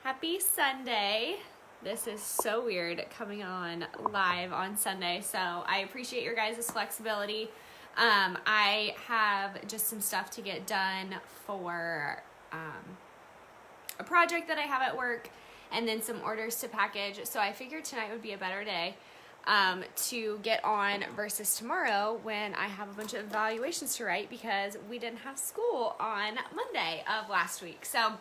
Happy Sunday. This is so weird coming on live on Sunday, so I appreciate your guys' flexibility. I have just some stuff to get done for a project that I have at work and then some orders to package, so I figured tonight would be a better day to get on versus tomorrow when I have a bunch of evaluations to write because we didn't have school on Monday of last week. So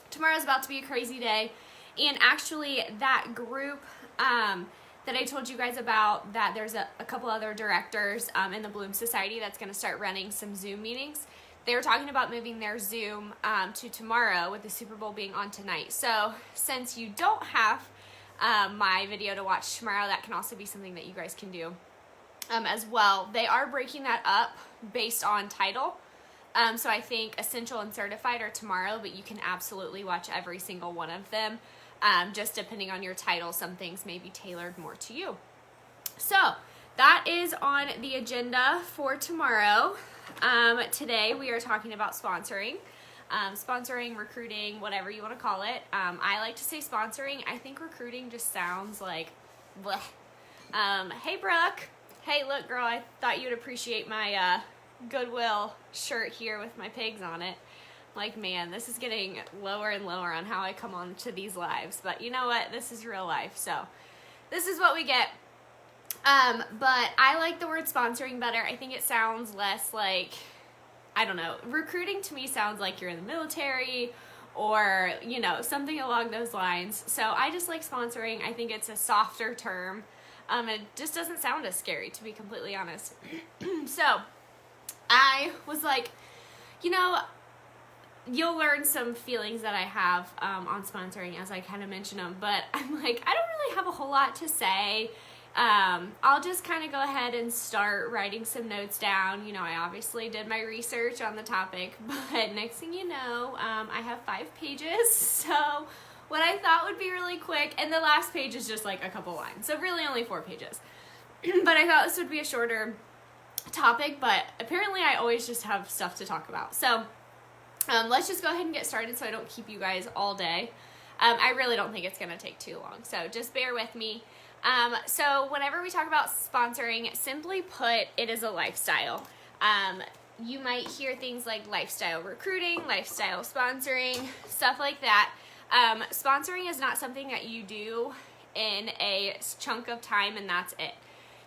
tomorrow's about to be a crazy day. And actually that group that I told you guys about, that there's a couple other directors in the Bloom Society that's going to start running some Zoom meetings. They were talking about moving their Zoom to tomorrow with the Super Bowl being on tonight. So since you don't have my video to watch tomorrow, that can also be something that you guys can do as well. They are breaking that up based on title. So I think Essential and Certified are tomorrow, but you can absolutely watch every single one of them. Just depending on your title, some things may be tailored more to you. So that is on the agenda for tomorrow. Today we are talking about sponsoring. Sponsoring, recruiting, whatever you want to call it. I like to say sponsoring. I think recruiting just sounds like bleh. Hey Brooke. Hey, look girl, I thought you'd appreciate my Goodwill shirt here with my pigs on it. Like, man, this is getting lower and lower on how I come on to these lives, but you know what, this is real life, so this is what we get. But I like the word sponsoring better. I think it sounds less like, I don't know, recruiting to me sounds like you're in the military or, you know, something along those lines. So I just like sponsoring. I think it's a softer term. It just doesn't sound as scary, to be completely honest. So I was like, you know, you'll learn some feelings that I have on sponsoring as I kind of mention them, but I'm like, I don't really have a whole lot to say. I'll just kind of go ahead and start writing some notes down. You know, I obviously did my research on the topic, but next thing you know, I have 5 pages. So what I thought would be really quick, and the last page is just like a couple lines, so really only 4 pages. But I thought this would be a shorter topic, but apparently I always just have stuff to talk about. So let's just go ahead and get started so I don't keep you guys all day. I really don't think it's going to take too long, so just bear with me. So whenever we talk about sponsoring, simply put, it is a lifestyle. You might hear things like lifestyle recruiting, lifestyle sponsoring, stuff like that. Sponsoring is not something that you do in a chunk of time and that's it.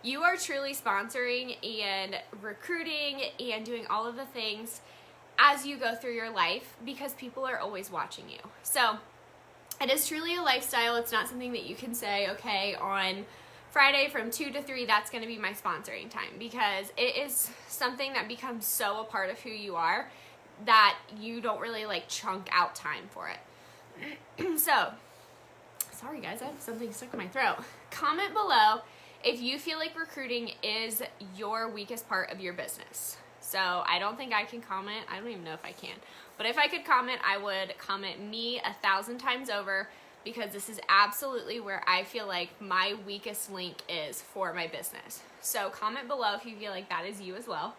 You are truly sponsoring and recruiting and doing all of the things as you go through your life because people are always watching you. So it is truly a lifestyle. It's not something that you can say, okay, on Friday from 2 to 3, that's going to be my sponsoring time, because it is something that becomes so a part of who you are that you don't really like chunk out time for it. So, sorry guys, I have something stuck in my throat. Comment below if you feel like recruiting is your weakest part of your business. So I don't think I can comment. I don't even know if I can. But if I could comment, I would comment me 1,000 times over, because this is absolutely where I feel like my weakest link is for my business. So comment below if you feel like that is you as well.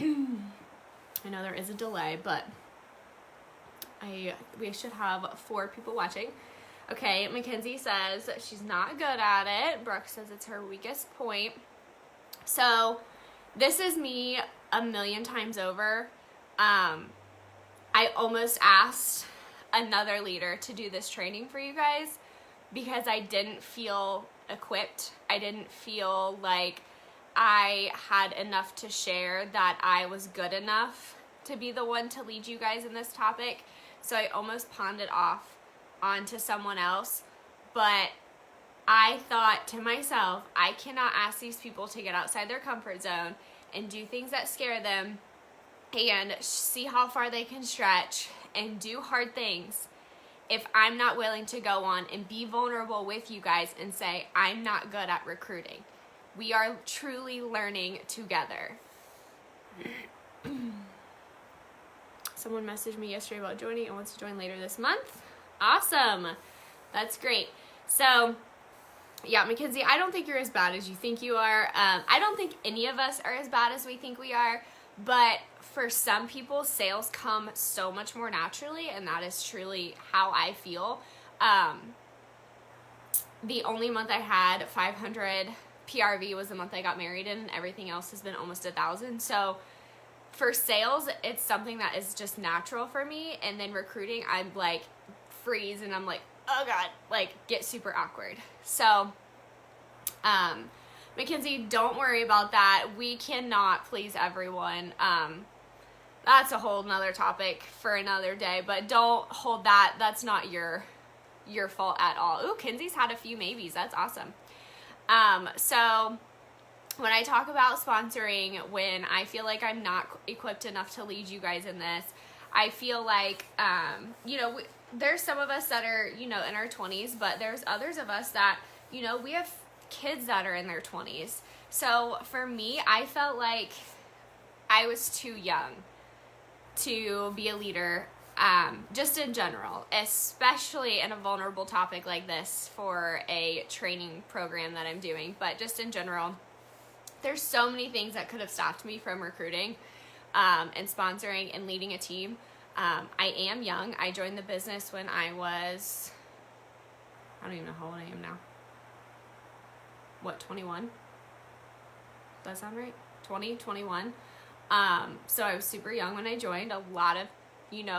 I know there is a delay, but we should have 4 people watching. Okay, Mackenzie says she's not good at it. Brooke says it's her weakest point. So this is me 1,000,000 times over. I almost asked another leader to do this training for you guys because I didn't feel equipped. I didn't feel like I had enough to share, that I was good enough to be the one to lead you guys in this topic. So I almost pawned it off onto someone else, but I thought to myself, I cannot ask these people to get outside their comfort zone and do things that scare them and see how far they can stretch and do hard things if I'm not willing to go on and be vulnerable with you guys and say, I'm not good at recruiting. We are truly learning together. Someone messaged me yesterday about joining and wants to join later this month. Awesome. That's great. So yeah, Mackenzie, I don't think you're as bad as you think you are. I don't think any of us are as bad as we think we are, But for some people, sales come so much more naturally, and that is truly how I feel. The only month I had 500 PRV was the month I got married in, and everything else has been almost 1,000. So for sales, it's something that is just natural for me. And then recruiting, I'm like freeze and I'm like, oh God, like get super awkward. So, Mackenzie, don't worry about that. We cannot please everyone. That's a whole nother topic for another day, but don't hold that. That's not your fault at all. Ooh, Kenzie's had a few maybes. That's awesome. So when I talk about sponsoring, when I feel like I'm not equipped enough to lead you guys in this, I feel like, there's some of us that are, in our 20s, but there's others of us that, we have kids that are in their 20s. So for me, I felt like I was too young to be a leader, just in general, especially in a vulnerable topic like this for a training program that I'm doing. But just in general, there's so many things that could have stopped me from recruiting and sponsoring and leading a team. I am young. I joined the business when I was, I don't even know how old I am now. What, 21? Does that sound right? 21. So I was super young when I joined. A lot of,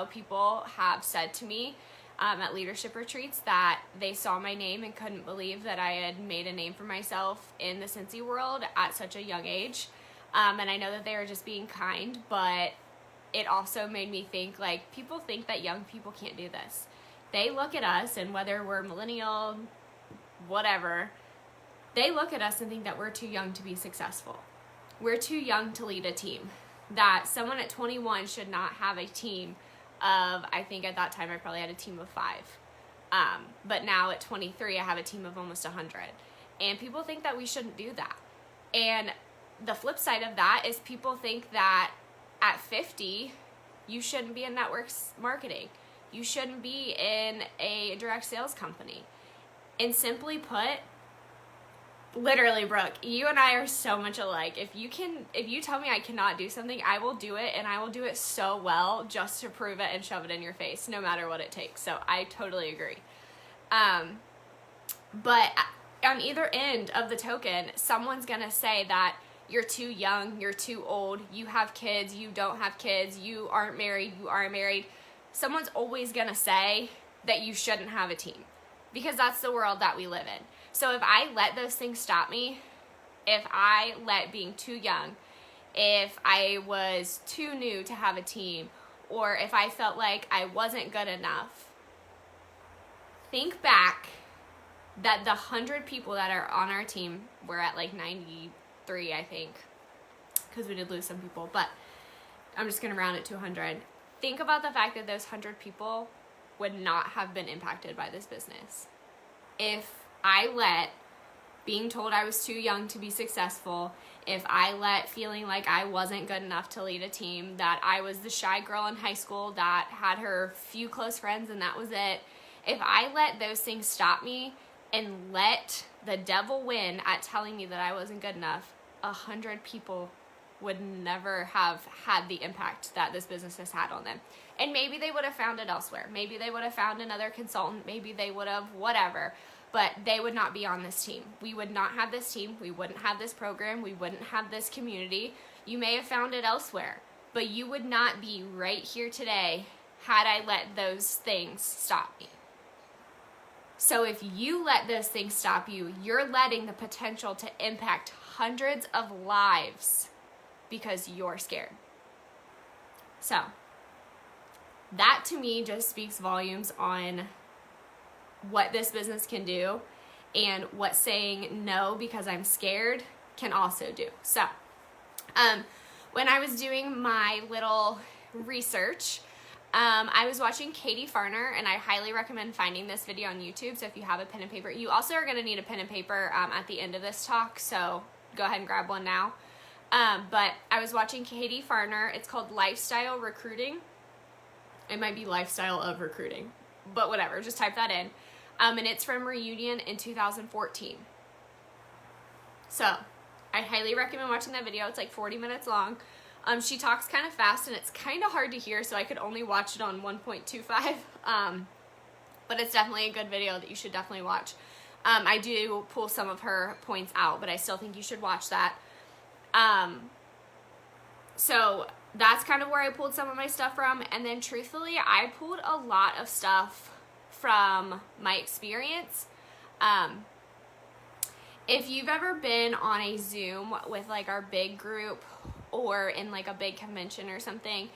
people have said to me at leadership retreats that they saw my name and couldn't believe that I had made a name for myself in the Cincy world at such a young age. And I know that they were just being kind, but it also made me think, like, people think that young people can't do this. They look at us, and whether we're millennial, whatever, they look at us and think that we're too young to be successful. We're too young to lead a team. That someone at 21 should not have a team of, I think at that time I probably had a team of 5. But now at 23, I have a team of almost 100. And people think that we shouldn't do that. And the flip side of that is people think that at 50, you shouldn't be in network marketing. You shouldn't be in a direct sales company. And simply put, literally, Brooke, you and I are so much alike. If you tell me I cannot do something, I will do it, and I will do it so well just to prove it and shove it in your face, no matter what it takes. So I totally agree. But on either end of the token, someone's gonna say that you're too young, you're too old, you have kids, you don't have kids, you aren't married, you are married. Someone's always gonna say that you shouldn't have a team, because that's the world that we live in. So if I let those things stop me, if I let being too young, if I was too new to have a team, or if I felt like I wasn't good enough, think back that the 100 people that are on our team, we're at like 93, I think, because we did lose some people, but I'm just going to round it to 100. Think about the fact that those 100 people would not have been impacted by this business. If I let being told I was too young to be successful, if I let feeling like I wasn't good enough to lead a team, that I was the shy girl in high school that had her few close friends and that was it, if I let those things stop me and let the devil win at telling me that I wasn't good enough, 100 people would never have had the impact that this business has had on them. And maybe they would have found it elsewhere. Maybe they would have found another consultant. Maybe they would have whatever. But they would not be on this team. We would not have this team. We wouldn't have this program. We wouldn't have this community. You may have found it elsewhere, but you would not be right here today had I let those things stop me. So if you let those things stop you, you're letting the potential to impact hundreds of lives because you're scared. So that to me just speaks volumes on what this business can do and what saying no because I'm scared can also do. So when I was doing my little research, I was watching Katie Farner, and I highly recommend finding this video on YouTube. So if you have a pen and paper, you also are going to need a pen and paper at the end of this talk, so go ahead and grab one now. But I was watching Katie Farner. It's called Lifestyle Recruiting. It might be Lifestyle of Recruiting, but whatever, just type that in. And it's from Reunion in 2014. So I highly recommend watching that video. It's like 40 minutes long. She talks kind of fast and it's kind of hard to hear, so I could only watch it on 1.25. But it's definitely a good video that you should definitely watch. I do pull some of her points out, but I still think you should watch that. So that's kind of where I pulled some of my stuff from. And then truthfully, I pulled a lot of stuff from my experience. If you've ever been on a Zoom with like our big group or in like a big convention or something,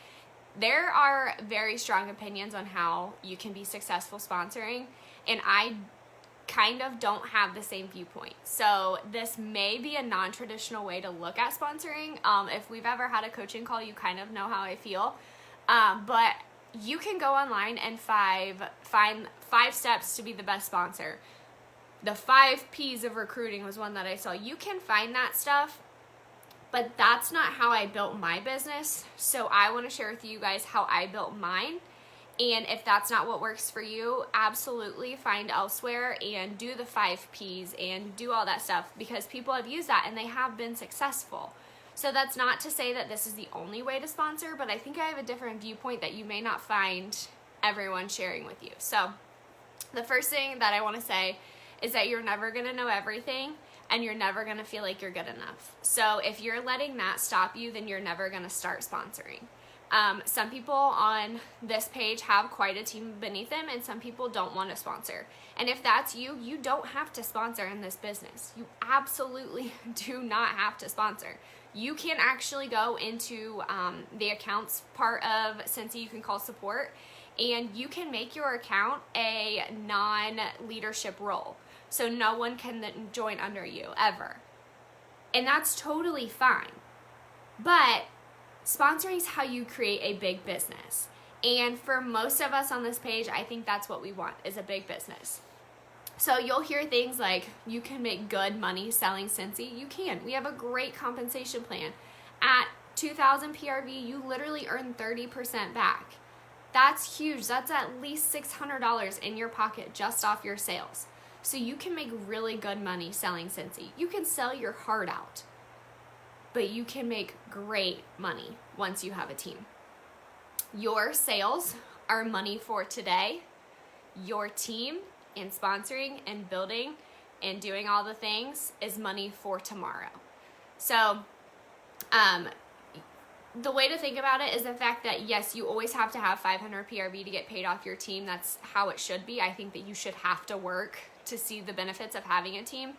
there are very strong opinions on how you can be successful sponsoring, and I kind of don't have the same viewpoint. So this may be a non-traditional way to look at sponsoring. If we've ever had a coaching call, you kind of know how I feel. But you can go online and find 5 steps to be the best sponsor. The 5 P's of recruiting was one that I saw. You can find that stuff, but that's not how I built my business. So I want to share with you guys how I built mine. And if that's not what works for you, absolutely find elsewhere and do the 5 P's and do all that stuff, because people have used that and they have been successful. So that's not to say that this is the only way to sponsor, but I think I have a different viewpoint that you may not find everyone sharing with you. So the first thing that I want to say is that you're never going to know everything and you're never going to feel like you're good enough. So if you're letting that stop you, then you're never going to start sponsoring. Some people on this page have quite a team beneath them, and some people don't want to sponsor. And if that's you, you don't have to sponsor in this business. You absolutely do not have to sponsor. You can actually go into the accounts part of Cincy you can call support, and you can make your account a non-leadership role. So no one can join under you ever. And that's totally fine. But sponsoring is how you create a big business. And for most of us on this page, I think that's what we want, is a big business. So you'll hear things like, you can make good money selling Cincy. You can. We have a great compensation plan. At 2,000 PRV, you literally earn 30% back. That's huge. That's at least $600 in your pocket just off your sales. So you can make really good money selling Cincy. You can sell your heart out, but you can make great money once you have a team. Your sales are money for today. Your team and sponsoring and building and doing all the things is money for tomorrow. So the way to think about it is the fact that, yes, you always have to have 500 PRV to get paid off your team. That's how it should be. I think that you should have to work to see the benefits of having a team.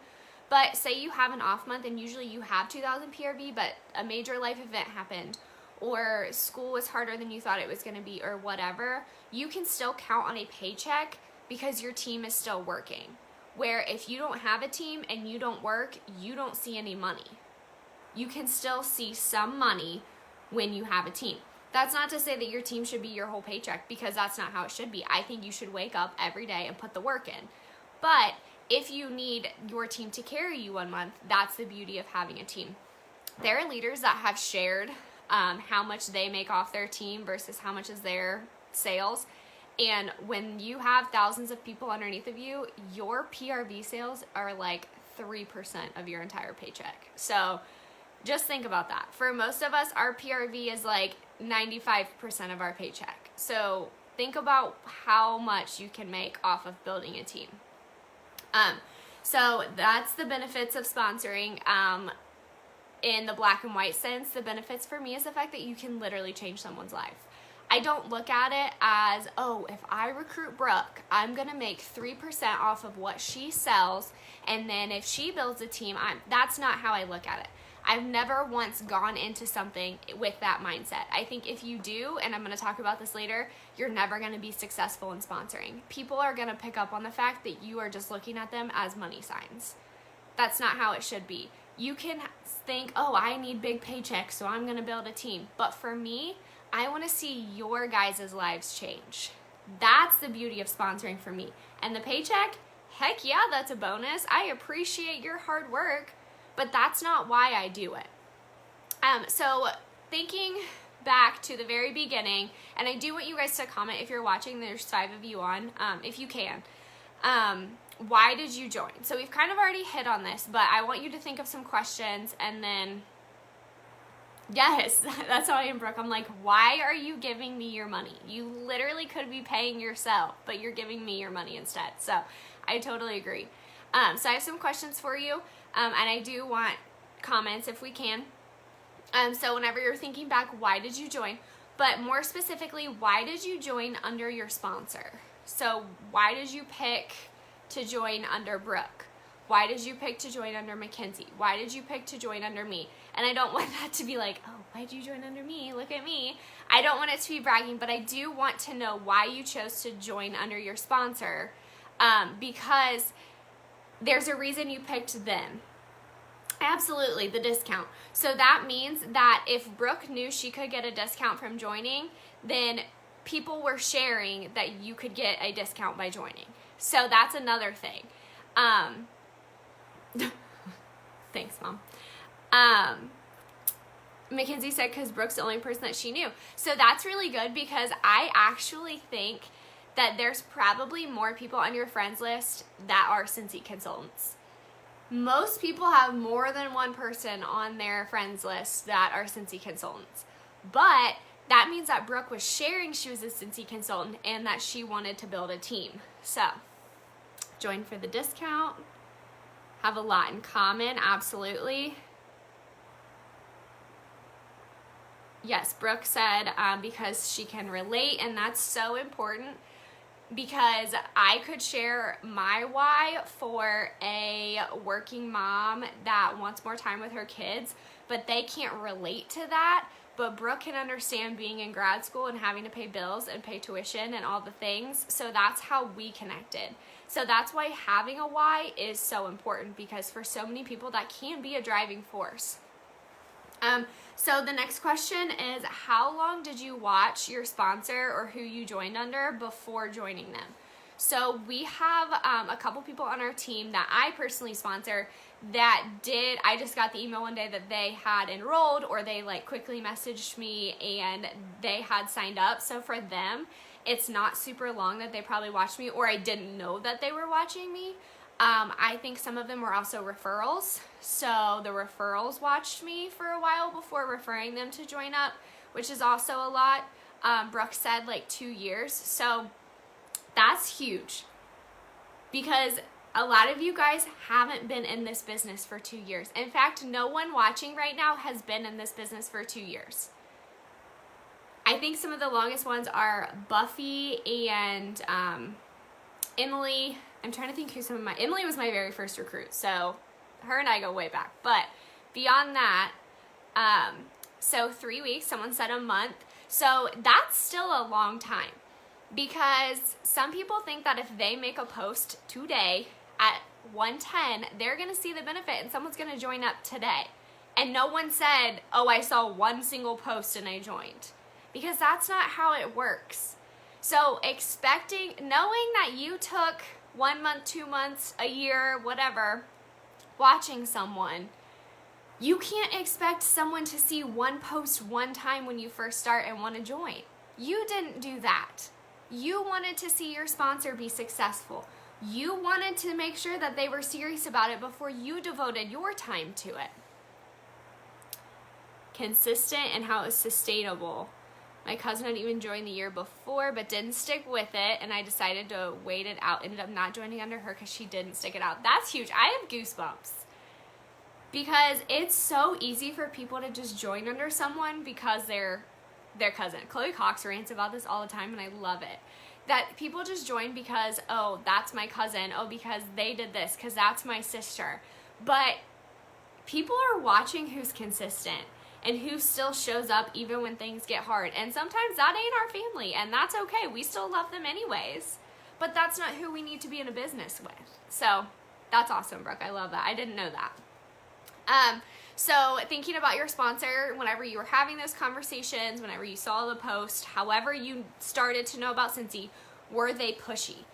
But say you have an off month and usually you have 2,000 PRV, but a major life event happened, or school was harder than you thought it was going to be, or whatever, you can still count on a paycheck because your team is still working. Where if you don't have a team and you don't work, you don't see any money. You can still see some money when you have a team. That's not to say that your team should be your whole paycheck, because that's not how it should be. I think you should wake up every day and put the work in. But if you need your team to carry you 1 month, that's the beauty of having a team. There are leaders that have shared how much they make off their team versus how much is their sales. And when you have thousands of people underneath of you, your PRV sales are like 3% of your entire paycheck. So just think about that. For most of us, our PRV is like 95% of our paycheck. So think about how much you can make off of building a team. So that's the benefits of sponsoring. In the black and white sense, the benefits for me is the fact that you can literally change someone's life. I don't look at it as, oh, if I recruit Brooke, I'm going to make 3% off of what she sells, and then if she builds a team, that's not how I look at it. I've never once gone into something with that mindset. I think if you do, and I'm going to talk about this later, you're never going to be successful in sponsoring. People are going to pick up on the fact that you are just looking at them as money signs. That's not how it should be. You can think, oh, I need big paychecks, so I'm going to build a team. But for me, I want to see your guys' lives change. That's the beauty of sponsoring for me. And the paycheck, heck yeah, that's a bonus. I appreciate your hard work, but that's not why I do it. So thinking back to the very beginning, and I do want you guys to comment if you're watching, there's 5 of you on, if you can. Why did you join? So we've kind of already hit on this, but I want you to think of some questions and then Yes, that's how I am, Brooke. I'm like, why are you giving me your money? You literally could be paying yourself, but you're giving me your money instead. So I totally agree. So I have some questions for you, and I do want comments if we can. So whenever you're thinking back, why did you join? But more specifically, why did you join under your sponsor? So why did you pick to join under Brooke? Why did you pick to join under Mackenzie? Why did you pick to join under me? And I don't want that to be like, oh, why'd you join under me? Look at me. I don't want it to be bragging, but I do want to know why you chose to join under your sponsor, because there's a reason you picked them. Absolutely, the discount. So that means that if Brooke knew she could get a discount from joining, then people were sharing that you could get a discount by joining. So that's another thing. Thanks, Mom. Mackenzie said because Brooke's the only person that she knew. So that's really good, because I actually think that there's probably more people on your friends list that are Cincy consultants. Most people have more than one person on their friends list that are Cincy consultants. But that means that Brooke was sharing she was a Cincy consultant and that she wanted to build a team. So, join for the discount. Have a lot in common, absolutely. Yes, Brooke said because she can relate, and that's so important, because I could share my why for a working mom that wants more time with her kids, but they can't relate to that. But Brooke can understand being in grad school and having to pay bills and pay tuition and all the things. So that's how we connected. So that's why having a why is so important, because for so many people that can be a driving force. So the next question is, how long did you watch your sponsor or who you joined under before joining them? So we have a couple people on our team that I personally sponsor that did, I just got the email one day that they had enrolled, or they like quickly messaged me and they had signed up. So for them, it's not super long that they probably watched me, or I didn't know that they were watching me. I think some of them were also referrals. So the referrals watched me for a while before referring them to join up, which is also a lot. Brooke said like 2 years. So that's huge, because a lot of you guys haven't been in this business for 2 years. In fact, no one watching right now has been in this business for 2 years. I think some of the longest ones are Buffy and Emily. I'm trying to think who some of Emily was my very first recruit, so her and I go way back. But beyond that, so 3 weeks, someone said a month. So that's still a long time, because some people think that if they make a post today at 1:10, they're going to see the benefit and someone's going to join up today. And no one said, oh, I saw one single post and I joined, because that's not how it works. So knowing that you took 1 month, 2 months, a year, whatever, watching someone, you can't expect someone to see one post one time when you first start and want to join. You didn't do that. You wanted to see your sponsor be successful. You wanted to make sure that they were serious about it before you devoted your time to it. Consistent and how it's sustainable. My cousin had even joined the year before but didn't stick with it, and I decided to wait it out. Ended up not joining under her because she didn't stick it out. That's huge. I have goosebumps, because it's so easy for people to just join under someone because they're their cousin. Chloe Cox rants about this all the time, and I love it. That people just join because, oh, that's my cousin. Oh, because they did this, because that's my sister. But people are watching who's consistent and who still shows up even when things get hard. And sometimes that ain't our family, and that's okay. We still love them anyways. But that's not who we need to be in a business with. So that's awesome, Brooke. I love that. I didn't know that. So thinking about your sponsor, whenever you were having those conversations, whenever you saw the post, however you started to know about Cincy, were they pushy?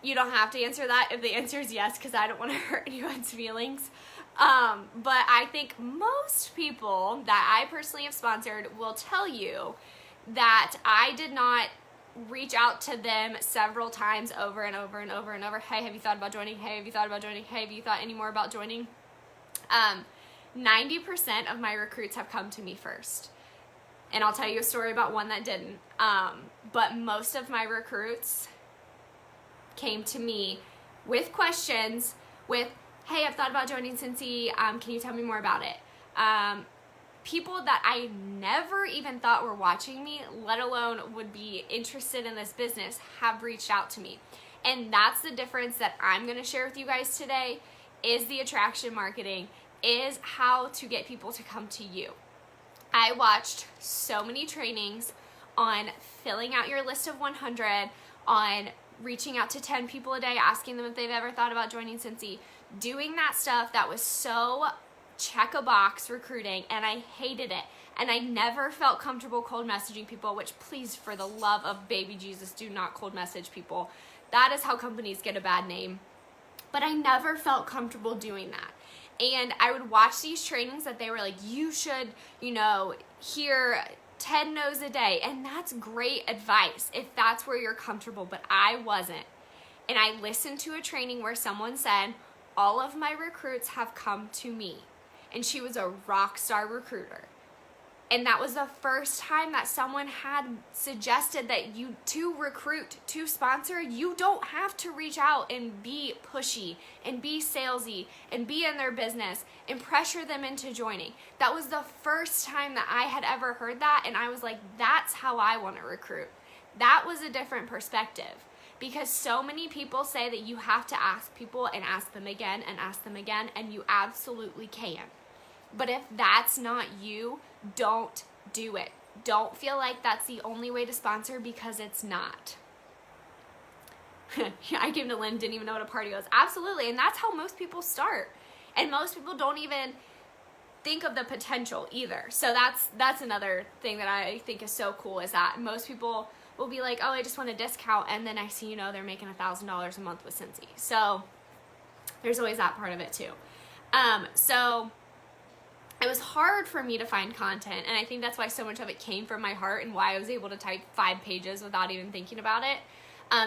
You don't have to answer that if the answer is yes, because I don't want to hurt anyone's feelings. But I think most people that I personally have sponsored will tell you that I did not reach out to them several times over and over and over and over. Hey, have you thought about joining? Hey, have you thought about joining? Hey, have you thought any more about joining? 90% of my recruits have come to me first. And I'll tell you a story about one that didn't. But most of my recruits came to me with questions, with, hey, I've thought about joining Cincy. Can you tell me more about it? People that I never even thought were watching me, let alone would be interested in this business, have reached out to me. And that's the difference that I'm going to share with you guys today, is the attraction marketing, is how to get people to come to you. I watched so many trainings on filling out your list of 100, on reaching out to 10 people a day, asking them if they've ever thought about joining Cincy, doing that stuff that was so check a box recruiting, and I hated it. And I never felt comfortable cold messaging people, which, please, for the love of baby Jesus, do not cold message people. That is how companies get a bad name. But I never felt comfortable doing that. And I would watch these trainings that they were like, you should, hear 10 no's a day. And that's great advice if that's where you're comfortable, but I wasn't. And I listened to a training where someone said, all of my recruits have come to me. And she was a rock star recruiter. And that was the first time that someone had suggested that you, to recruit, to sponsor, you don't have to reach out and be pushy and be salesy and be in their business and pressure them into joining. That was the first time that I had ever heard that, and I was like, that's how I want to recruit. That was a different perspective, because so many people say that you have to ask people and ask them again and ask them again, and you absolutely can. But if that's not you, don't do it. Don't feel like that's the only way to sponsor, because it's not. I came to Lynn, didn't even know what a party was. Absolutely, and that's how most people start. And most people don't even think of the potential either. So that's another thing that I think is so cool, is that most people will be like, oh, I just want a discount, and then next thing you know, they're making $1,000 a month with Cincy. So there's always that part of it too. So it was hard for me to find content, and I think that's why so much of it came from my heart, and why I was able to type 5 pages without even thinking about it,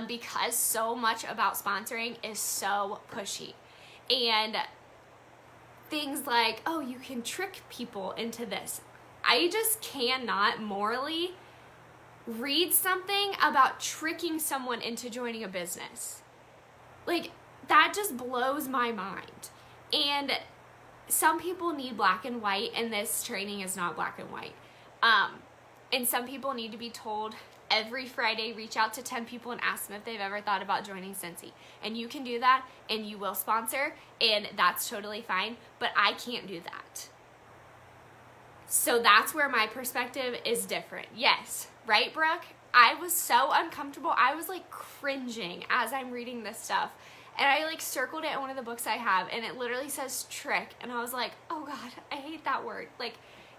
because so much about sponsoring is so pushy. And things like, oh, you can trick people into this. I just cannot morally read something about tricking someone into joining a business. Like, that just blows my mind. And some people need black and white, and this training is not black and white. And some people need to be told every Friday, reach out to 10 people and ask them if they've ever thought about joining Cincy. And you can do that, and you will sponsor, and that's totally fine, but I can't do that. So that's where my perspective is different. Yes, right, Brooke? I was so uncomfortable. I was like cringing as I'm reading this stuff. And I like circled it in one of the books I have, and it literally says trick. And I was like, oh God, I hate that word. Like,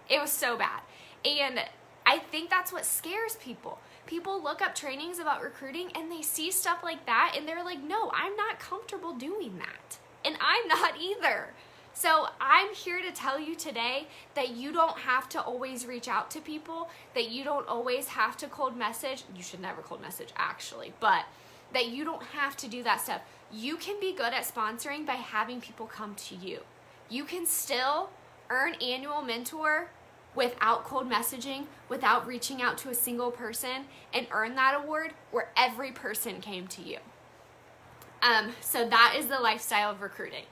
it was so bad. And I think that's what scares people. People look up trainings about recruiting and they see stuff like that, and they're like, no, I'm not comfortable doing that. And I'm not either. So I'm here to tell you today that you don't have to always reach out to people, that you don't always have to cold message. You should never cold message, actually, but that you don't have to do that stuff. You can be good at sponsoring by having people come to you. You can still earn annual mentor without cold messaging, without reaching out to a single person, and earn that award where every person came to you. So that is the lifestyle of recruiting.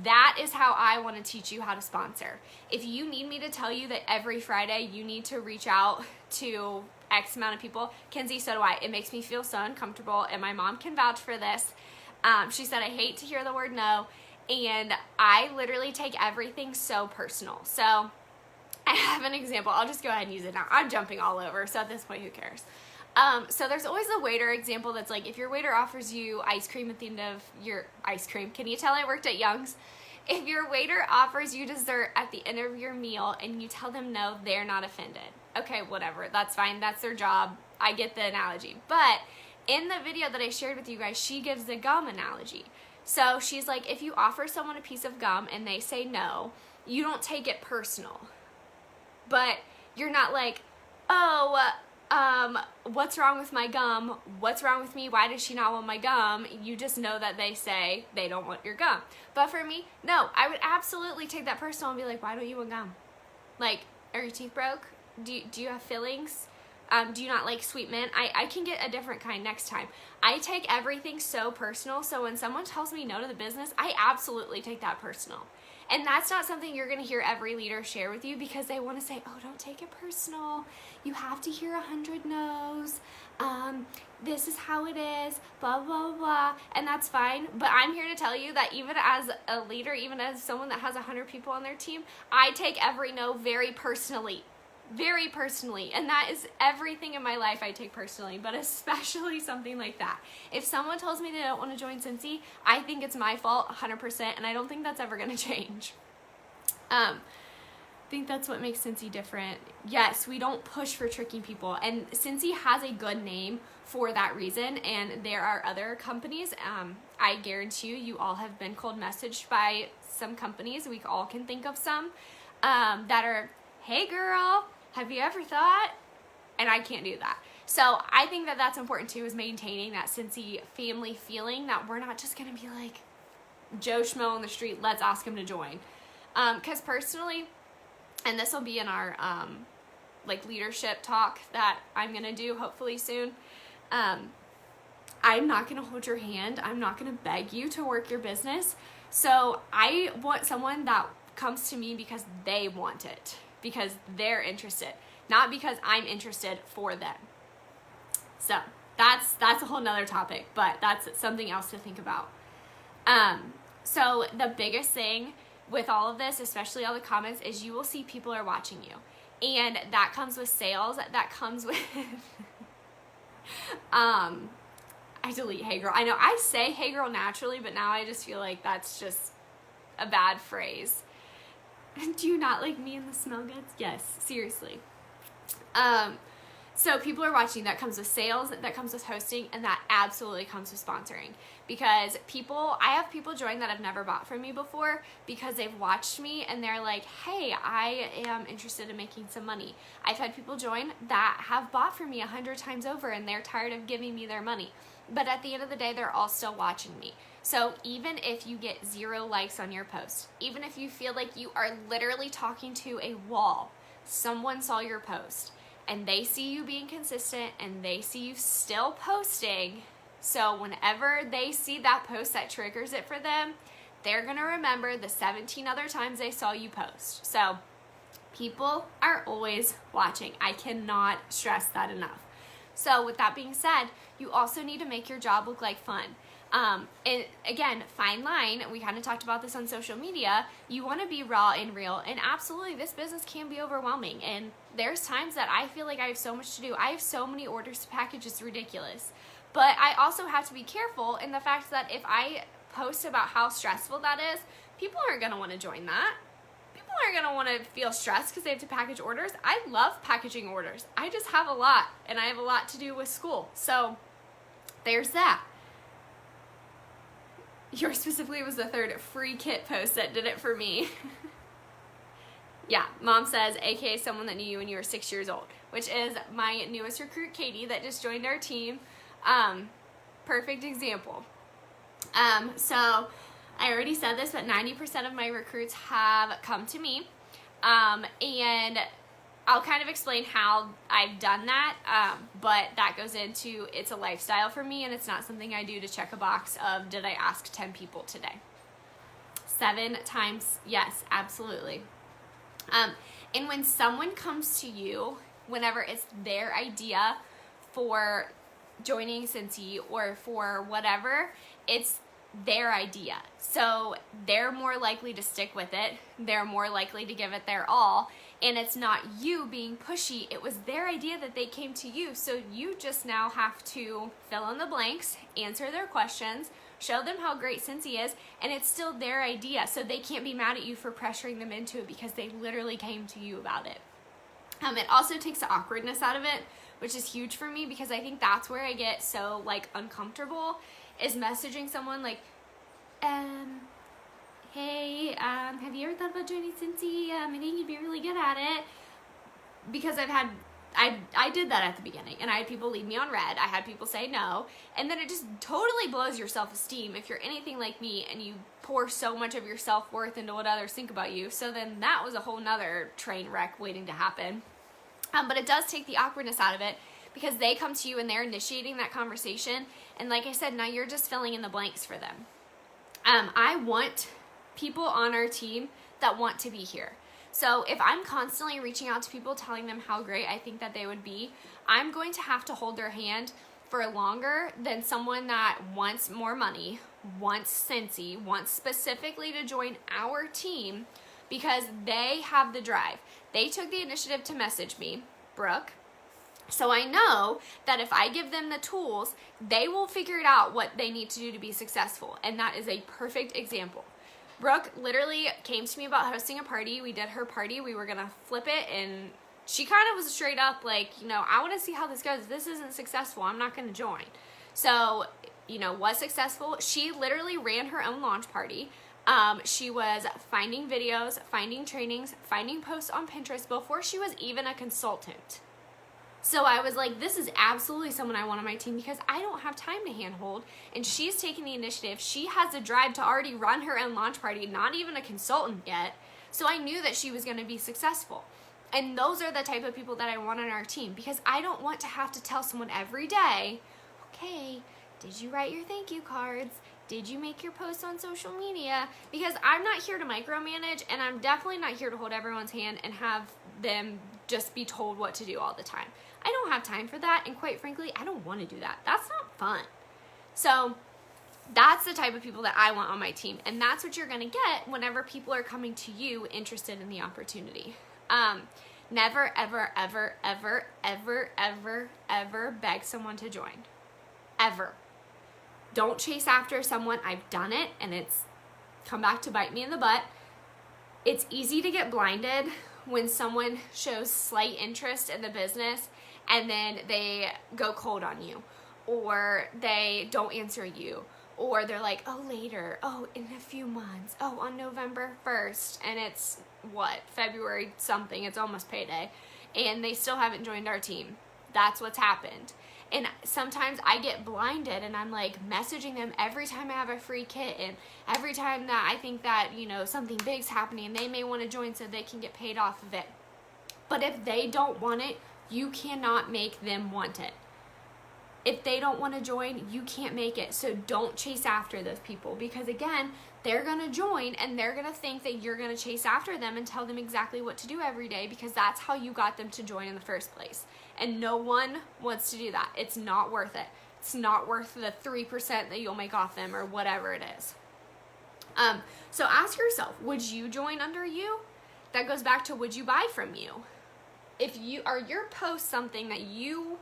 That is how I want to teach you how to sponsor. If you need me to tell you that every Friday you need to reach out to X amount of people, Kenzie, so do I. It makes me feel so uncomfortable, and my mom can vouch for this. She said, I hate to hear the word no, and I literally take everything so personal. So I have an example. I'll just go ahead and use it now. I'm jumping all over, so at this point, who cares? So there's always a waiter example that's like, if your waiter offers you ice cream at the end of your ice cream, can you tell I worked at Young's? If your waiter offers you dessert at the end of your meal and you tell them no, they're not offended. Okay, whatever, that's fine, that's their job. I get the analogy. But in the video that I shared with you guys, she gives the gum analogy. So she's like, if you offer someone a piece of gum and they say no, you don't take it personal. But you're not like, oh, what's wrong with my gum? What's wrong with me? Why does she not want my gum? You just know that they say they don't want your gum. But for me, no, I would absolutely take that personal and be like, why don't you want gum? Like, are your teeth broke? Do you have fillings? Do you not like sweet mint? I can get a different kind next time. I take everything so personal, so when someone tells me no to the business, I absolutely take that personal. And that's not something you're going to hear every leader share with you, because they want to say, oh, don't take it personal. You have to hear 100 no's. This is how it is, blah, blah, blah. And that's fine. But I'm here to tell you that even as a leader, even as someone that has 100 people on their team, I take every no very personally. Very personally. And that is everything in my life I take personally, but especially something like that. If someone tells me they don't want to join Cincy, I think it's my fault 100%, and I don't think that's ever going to change. I think that's what makes Cincy different. Yes, we don't push for tricking people, and Cincy has a good name for that reason, and there are other companies. I guarantee you all have been cold messaged by some companies. We all can think of some that are, hey girl, have you ever thought? And I can't do that. So I think that that's important too, is maintaining that Cincy family feeling, that we're not just going to be like Joe Schmo on the street, let's ask him to join. Because personally, and this will be in our like leadership talk that I'm going to do hopefully soon, I'm not going to hold your hand. I'm not going to beg you to work your business. So I want someone that comes to me because they want it, because they're interested, not because I'm interested for them. So that's a whole nother topic, but that's something else to think about. So the biggest thing with all of this, especially all the comments, is you will see people are watching you, and that comes with sales. That comes with I delete hey girl. I know I say hey girl naturally, but now I just feel like that's just a bad phrase. Do you not like me in the smell goods? Yes, seriously. So people are watching. That comes with sales, that comes with hosting, and that absolutely comes with sponsoring. Because I have people join that have never bought from me before, because they've watched me and they're like, hey, I am interested in making some money. I've had people join that have bought from me 100 times over, and they're tired of giving me their money. But at the end of the day, they're all still watching me. So even if you get 0 likes on your post, even if you feel like you are literally talking to a wall, someone saw your post and they see you being consistent and they see you still posting. So whenever they see that post that triggers it for them, they're going to remember the 17 other times they saw you post. So people are always watching. I cannot stress that enough. So with that being said, you also need to make your job look like fun. And again, fine line, we kind of talked about this on social media. You want to be raw and real, and absolutely this business can be overwhelming, and there's times that I feel like I have so much to do. I have so many orders to package, it's ridiculous. But I also have to be careful in the fact that if I post about how stressful that is, people aren't going to want to join that. People aren't going to want to feel stressed because they have to package orders. I love packaging orders. I just have a lot, and I have a lot to do with school. So there's that. Yours specifically was the 3rd free kit post that did it for me. Yeah, mom says, aka someone that knew you when you were 6 years old, which is my newest recruit, Katie, that just joined our team. Perfect example. So I already said this, but 90% of my recruits have come to me. And I'll kind of explain how I've done that, but that goes into, it's a lifestyle for me, and it's not something I do to check a box of, did I ask 10 people today? 7 times, yes, absolutely. And when someone comes to you, whenever it's their idea for joining Cincy or for whatever, it's their idea. So they're more likely to stick with it. They're more likely to give it their all. And it's not you being pushy. It was their idea that they came to you. So you just now have to fill in the blanks, answer their questions, show them how great Cincy is, and it's still their idea. So they can't be mad at you for pressuring them into it because they literally came to you about it. It also takes the awkwardness out of it, which is huge for me, because I think that's where I get so uncomfortable, is messaging someone like, hey, have you ever thought about joining Cincy? I think you'd be really good at it. Because I've had I did that at the beginning, and I had people leave me on red. I had people say no, and then it just totally blows your self-esteem if you're anything like me and you pour so much of your self-worth into what others think about you. So then that was a whole nother train wreck waiting to happen. But it does take the awkwardness out of it, because they come to you and they're initiating that conversation, and like I said, now you're just filling in the blanks for them. I want people on our team that want to be here. So if I'm constantly reaching out to people telling them how great I think that they would be, I'm going to have to hold their hand for longer than someone that wants more money, wants Cincy, wants specifically to join our team because they have the drive. They took the initiative to message me, Brooke. So I know that if I give them the tools, they will figure it out what they need to do to be successful. And that is a perfect example. Brooke literally came to me about hosting a party. We did her party. We were going to flip it, and she kind of was straight up like, I want to see how this goes. If this isn't successful, I'm not going to join. So, was successful. She literally ran her own launch party. She was finding videos, finding trainings, finding posts on Pinterest before she was even a consultant. So I was like, this is absolutely someone I want on my team, because I don't have time to handhold, and she's taking the initiative. She has the drive to already run her own launch party, not even a consultant yet. So I knew that she was going to be successful. And those are the type of people that I want on our team, because I don't want to have to tell someone every day, okay, did you write your thank you cards? Did you make your posts on social media? Because I'm not here to micromanage, and I'm definitely not here to hold everyone's hand and have them just be told what to do all the time. I don't have time for that, and quite frankly, I don't want to do that. That's not fun. So that's the type of people that I want on my team, and that's what you're going to get whenever people are coming to you interested in the opportunity. Never, ever, ever, ever, ever, ever, ever beg someone to join. Ever. Don't chase after someone. I've done it, and it's come back to bite me in the butt. It's easy to get blinded when someone shows slight interest in the business and then they go cold on you, or they don't answer you, or they're like, oh, later, oh, in a few months, oh, on November 1st, and it's February something, it's almost payday, and they still haven't joined our team. That's what's happened. And sometimes I get blinded, and I'm like messaging them every time I have a free kit, and every time that I think that, something big's happening and they may want to join so they can get paid off of it. But if they don't want it, you cannot make them want it. If they don't want to join, you can't make it. So don't chase after those people, because again, they're going to join and they're going to think that you're going to chase after them and tell them exactly what to do every day, because that's how you got them to join in the first place. And no one wants to do that. It's not worth it. It's not worth the 3% that you'll make off them or whatever it is. So ask yourself, would you join under you? That goes back to, would you buy from you? If you are your post something that you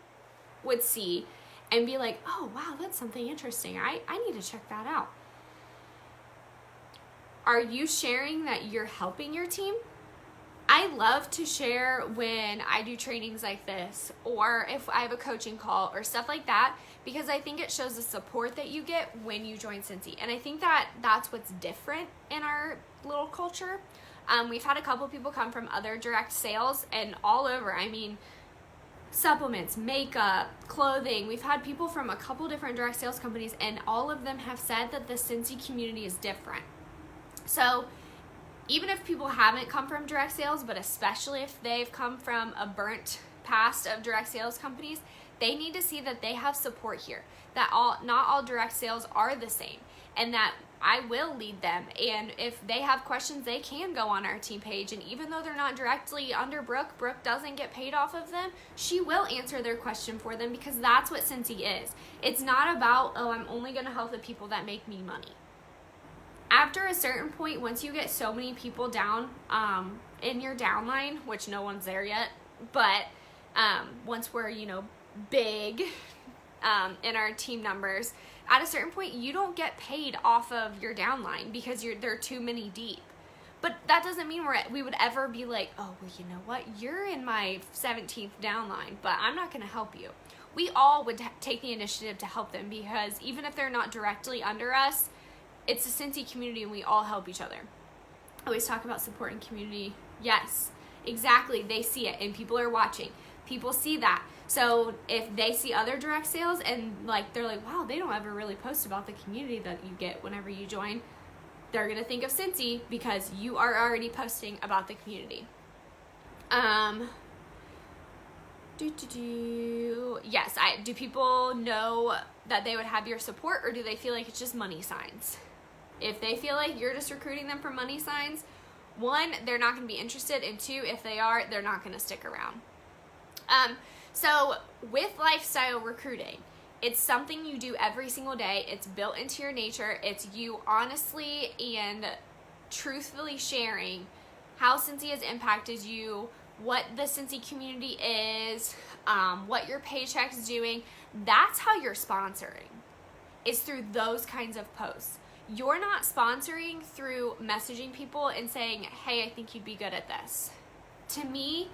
would see and be like, oh, wow, that's something interesting. I need to check that out. Are you sharing that you're helping your team? I love to share when I do trainings like this, or if I have a coaching call or stuff like that, because I think it shows the support that you get when you join Cincy. And I think that that's what's different in our little culture. We've had a couple people come from other direct sales and all over. I mean, supplements, makeup, clothing. We've had people from a couple different direct sales companies, and all of them have said that the Cincy community is different. So even if people haven't come from direct sales, but especially if they've come from a burnt past of direct sales companies, they need to see that they have support here, that not all direct sales are the same, and that I will lead them. And if they have questions, they can go on our team page, and even though they're not directly under Brooke doesn't get paid off of them, she will answer their question for them, because that's what Cincy is. It's not about, oh, I'm only going to help the people that make me money. After a certain point, once you get so many people down in your downline, which no one's there yet, but once we're, big in our team numbers, at a certain point, you don't get paid off of your downline because there are too many deep. But that doesn't mean we would ever be like, oh, well, you know what? You're in my 17th downline, but I'm not going to help you. We all would take the initiative to help them, because even if they're not directly under us, it's a Cincy community and we all help each other. I always talk about supporting community. Yes, exactly. They see it and people are watching. People see that. So if they see other direct sales and like they're like, wow, they don't ever really post about the community that you get whenever you join, they're gonna think of Cincy because you are already posting about the community. Yes, do people know that they would have your support, or do they feel like it's just money signs? If they feel like you're just recruiting them for money signs, one, they're not going to be interested, and two, if they are, they're not going to stick around. So with lifestyle recruiting, it's something you do every single day. It's built into your nature. It's you honestly and truthfully sharing how Cincy has impacted you, what the Cincy community is, what your paycheck's doing. That's how you're sponsoring. It's through those kinds of posts. You're not sponsoring through messaging people and saying, hey, I think you'd be good at this. To me,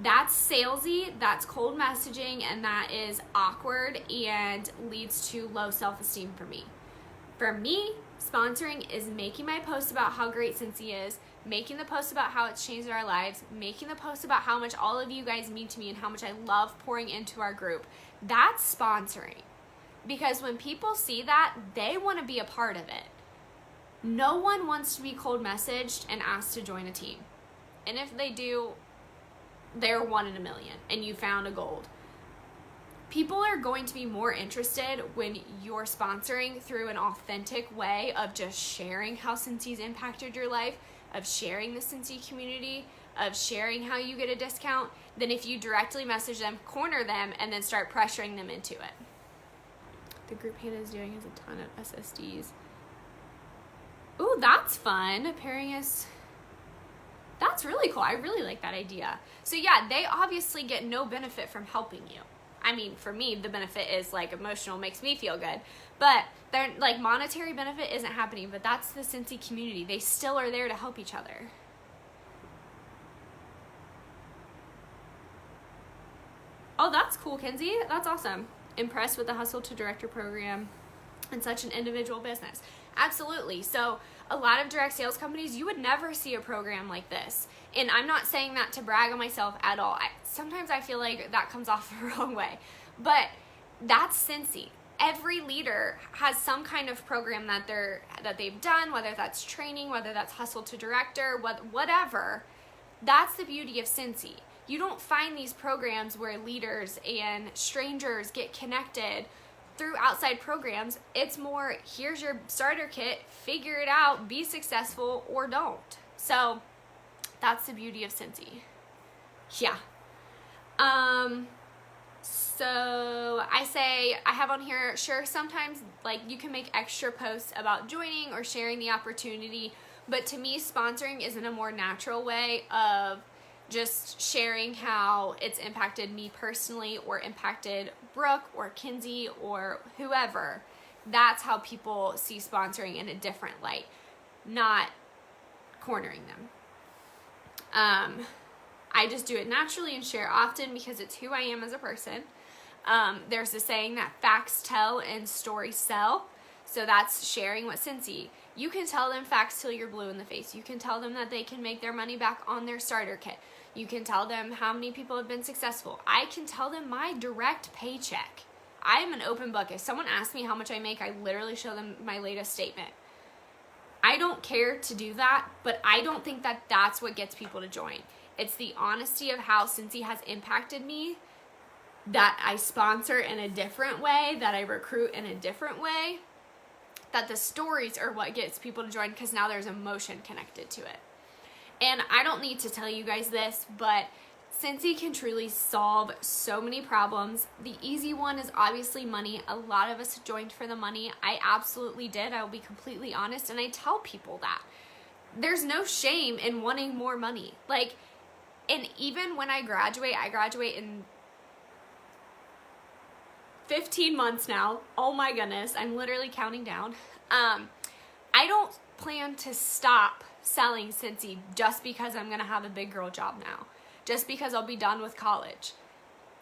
that's salesy, that's cold messaging, and that is awkward and leads to low self-esteem for me. For me, sponsoring is making my post about how great Cincy is, making the post about how it's changed our lives, making the post about how much all of you guys mean to me and how much I love pouring into our group. That's sponsoring. Because when people see that, they want to be a part of it. No one wants to be cold messaged and asked to join a team. And if they do, they're 1 in a million and you found a gold. People are going to be more interested when you're sponsoring through an authentic way of just sharing how Cincy's impacted your life, of sharing the Cincy community, of sharing how you get a discount, than if you directly message them, corner them, and then start pressuring them into it. The group Hannah is doing has a ton of SSDs. Ooh, that's fun. Pairing us. That's really cool. I really like that idea. So yeah, they obviously get no benefit from helping you. I mean, for me, the benefit is like emotional, makes me feel good. But they're like monetary benefit isn't happening, but that's the Cincy community. They still are there to help each other. Oh, that's cool, Kenzie. That's awesome. Impressed with the Hustle to Director program and such an individual business. Absolutely. So a lot of direct sales companies, you would never see a program like this. And I'm not saying that to brag on myself at all. Sometimes I feel like that comes off the wrong way. But that's Cincy. Every leader has some kind of program that they've done, whether that's training, whether that's Hustle to Director, whatever. That's the beauty of Cincy. You don't find these programs where leaders and strangers get connected through outside programs. It's more, here's your starter kit, figure it out, be successful or don't. So that's the beauty of Cincy. Yeah. So I have on here, sure, sometimes like you can make extra posts about joining or sharing the opportunity, but to me, sponsoring is in a more natural way of just sharing how it's impacted me personally or impacted Brooke or Kinsey or whoever. That's how people see sponsoring in a different light, not cornering them. I just do it naturally and share often because it's who I am as a person. There's a saying that facts tell and stories sell. So that's sharing what Cincy. You can tell them facts till you're blue in the face. You can tell them that they can make their money back on their starter kit. You can tell them how many people have been successful. I can tell them my direct paycheck. I am an open book. If someone asks me how much I make, I literally show them my latest statement. I don't care to do that, but I don't think that that's what gets people to join. It's the honesty of how Cincy has impacted me, that I sponsor in a different way, that I recruit in a different way, that the stories are what gets people to join because now there's emotion connected to it. And I don't need to tell you guys this, but Cincy can truly solve so many problems. The easy one is obviously money. A lot of us joined for the money. I absolutely did. I will be completely honest, and I tell people that. There's no shame in wanting more money. Like, and even when I graduate in 15 months now. Oh my goodness, I'm literally counting down. I don't plan to stop selling Cincy just because I'm gonna have a big girl job now. Just because I'll be done with college.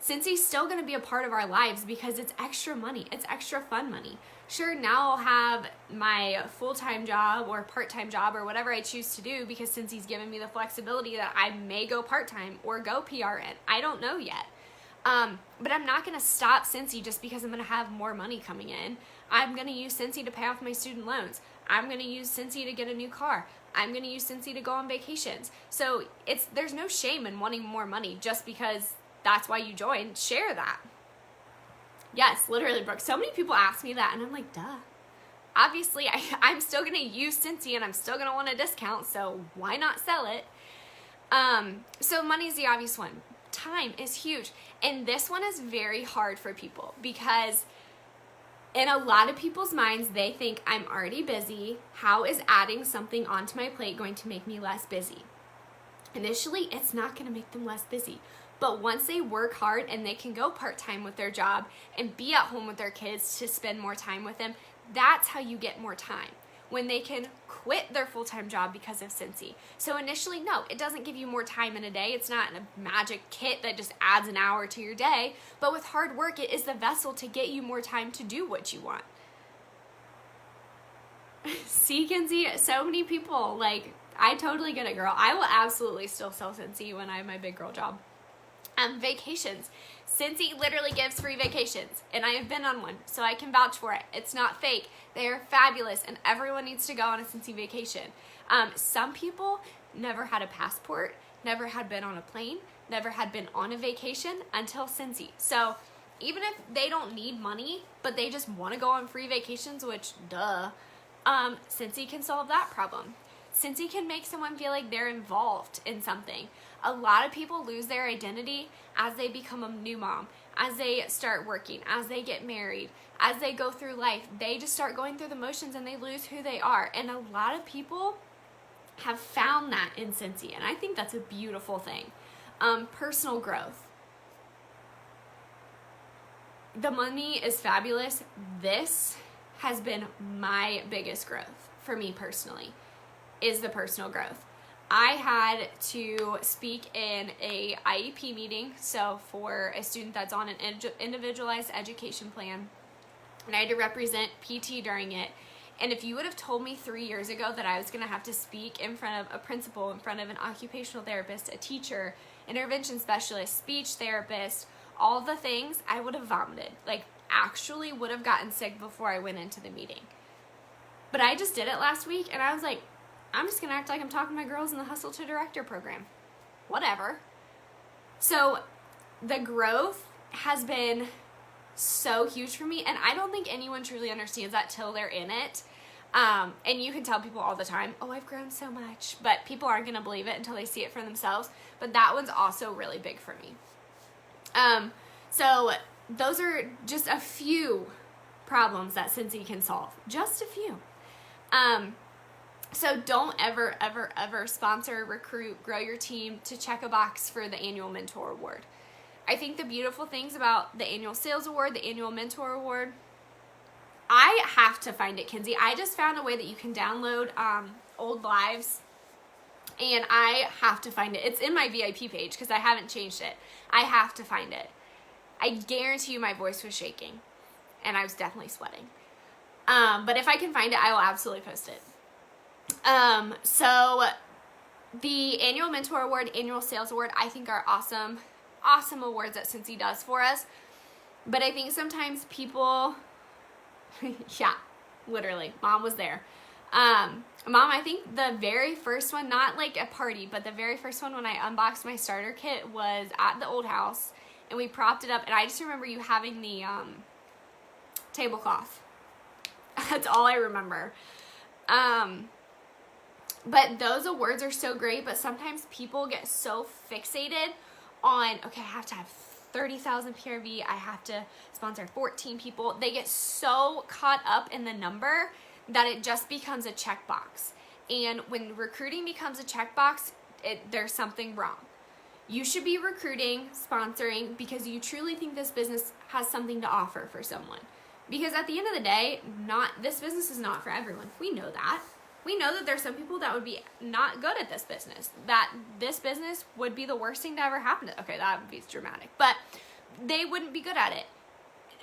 Cincy's still going to be a part of our lives because it's extra money. It's extra fun money. Sure, now I'll have my full-time job or part-time job or whatever I choose to do because Cincy's given me the flexibility that I may go part-time or go PRN. I don't know yet. But I'm not going to stop Cincy just because I'm going to have more money coming in. I'm going to use Cincy to pay off my student loans. I'm going to use Cincy to get a new car. I'm going to use Cincy to go on vacations. So there's no shame in wanting more money just because that's why you joined. Share that. Yes, literally, Brooke. So many people ask me that, and I'm like, duh. Obviously, I'm still going to use Cincy, and I'm still going to want a discount, so why not sell it? So money's the obvious one. Time is huge. And this one is very hard for people because in a lot of people's minds, they think I'm already busy. How is adding something onto my plate going to make me less busy? Initially, it's not going to make them less busy. But once they work hard and they can go part-time with their job and be at home with their kids to spend more time with them, that's how you get more time. When they can quit their full-time job because of Cincy. So initially, no, it doesn't give you more time in a day. It's not a magic kit that just adds an hour to your day. But with hard work, it is the vessel to get you more time to do what you want. See, Kinsey, so many people, like, I totally get it, girl. I will absolutely still sell Cincy when I have my big girl job. Vacations. Cincy literally gives free vacations, and I have been on one, so I can vouch for it. It's not fake. They are fabulous, and everyone needs to go on a Cincy vacation. Some people never had a passport, never had been on a plane, never had been on a vacation until Cincy. So even if they don't need money, but they just want to go on free vacations, which, duh, Cincy can solve that problem. Cincy can make someone feel like they're involved in something. A lot of people lose their identity as they become a new mom, as they start working, as they get married, as they go through life. They just start going through the motions and they lose who they are. And a lot of people have found that in Cincy, and I think that's a beautiful thing. Personal growth. The money is fabulous. This has been my biggest growth for me personally, is the personal growth. I had to speak in a IEP meeting, so for a student that's on an individualized education plan, and I had to represent PT during it. And if you would have told me 3 years ago that I was going to have to speak in front of a principal, in front of an occupational therapist, a teacher, intervention specialist, speech therapist, all the things, I would have vomited. Like, actually would have gotten sick before I went into the meeting. But I just did it last week, and I was like, I'm just going to act like I'm talking to my girls in the Hustle to Director program. Whatever. So the growth has been so huge for me, and I don't think anyone truly understands that till they're in it. And you can tell people all the time, oh, I've grown so much, but people aren't going to believe it until they see it for themselves. But that one's also really big for me. So those are just a few problems that Cincy can solve. Just a few. So don't ever, ever, ever sponsor, recruit, grow your team to check a box for the annual mentor award. I think the beautiful things about the annual sales award, the annual mentor award, I have to find it, Kinsey. I just found a way that you can download old lives, and I have to find it. It's in my VIP page because I haven't changed it. I have to find it. I guarantee you my voice was shaking, and I was definitely sweating. But if I can find it, I will absolutely post it. So the annual mentor award, annual sales award, I think are awesome awards that Cincy does for us. But I think sometimes people, yeah, literally, Mom was there. Mom, I think the very first one, not like a party, but the very first one when I unboxed my starter kit was at the old house, and we propped it up, and I just remember you having the tablecloth. That's all I remember. But those awards are so great, but sometimes people get so fixated on, okay, I have to have 30,000 PRV, I have to sponsor 14 people. They get so caught up in the number that it just becomes a checkbox. And when recruiting becomes a checkbox, there's something wrong. You should be recruiting, sponsoring, because you truly think this business has something to offer for someone. Because at the end of the day, this business is not for everyone. We know that. We know that there's some people that would be not good at this business, that this business would be the worst thing to ever happen to. Okay, that would be dramatic. But they wouldn't be good at it.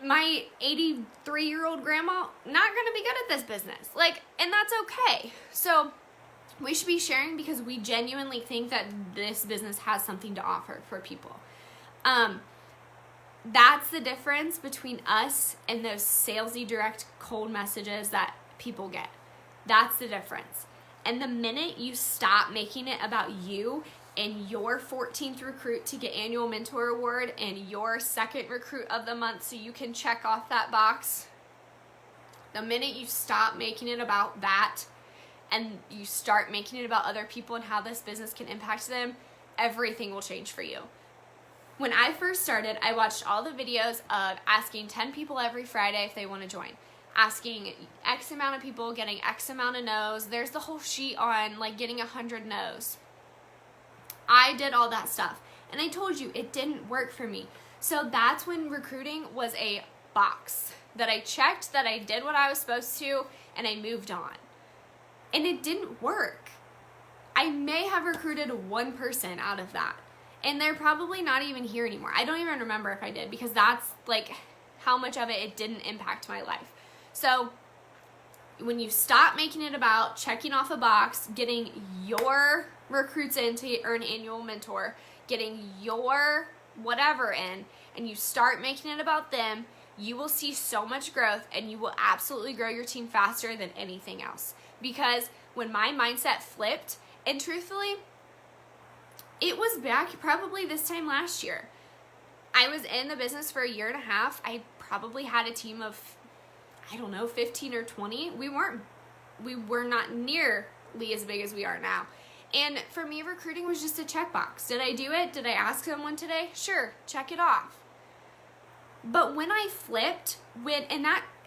My 83-year-old grandma, not going to be good at this business. Like, and that's okay. So we should be sharing because we genuinely think that this business has something to offer for people. That's the difference between us and those salesy direct cold messages that people get. That's the difference. And the minute you stop making it about you and your 14th recruit to get annual mentor award and your second recruit of the month so you can check off that box, the minute you stop making it about that and you start making it about other people and how this business can impact them, everything will change for you. When I first started, I watched all the videos of asking 10 people every Friday if they want to join. Asking X amount of people, getting X amount of no's. There's the whole sheet on like getting 100 no's. I did all that stuff. And I told you, it didn't work for me. So that's when recruiting was a box that I checked, that I did what I was supposed to, and I moved on. And it didn't work. I may have recruited one person out of that. And they're probably not even here anymore. I don't even remember if I did because that's like how much of it didn't impact my life. So when you stop making it about checking off a box, getting your recruits in to earn annual mentor, getting your whatever in, and you start making it about them, you will see so much growth and you will absolutely grow your team faster than anything else. Because when my mindset flipped, and truthfully, it was back probably this time last year. I was in the business for a year and a half. I probably had a team of, 15 or 20. We were not nearly as big as we are now. And for me, recruiting was just a checkbox. Did I do it? Did I ask someone today? Sure, check it off. But when I flipped,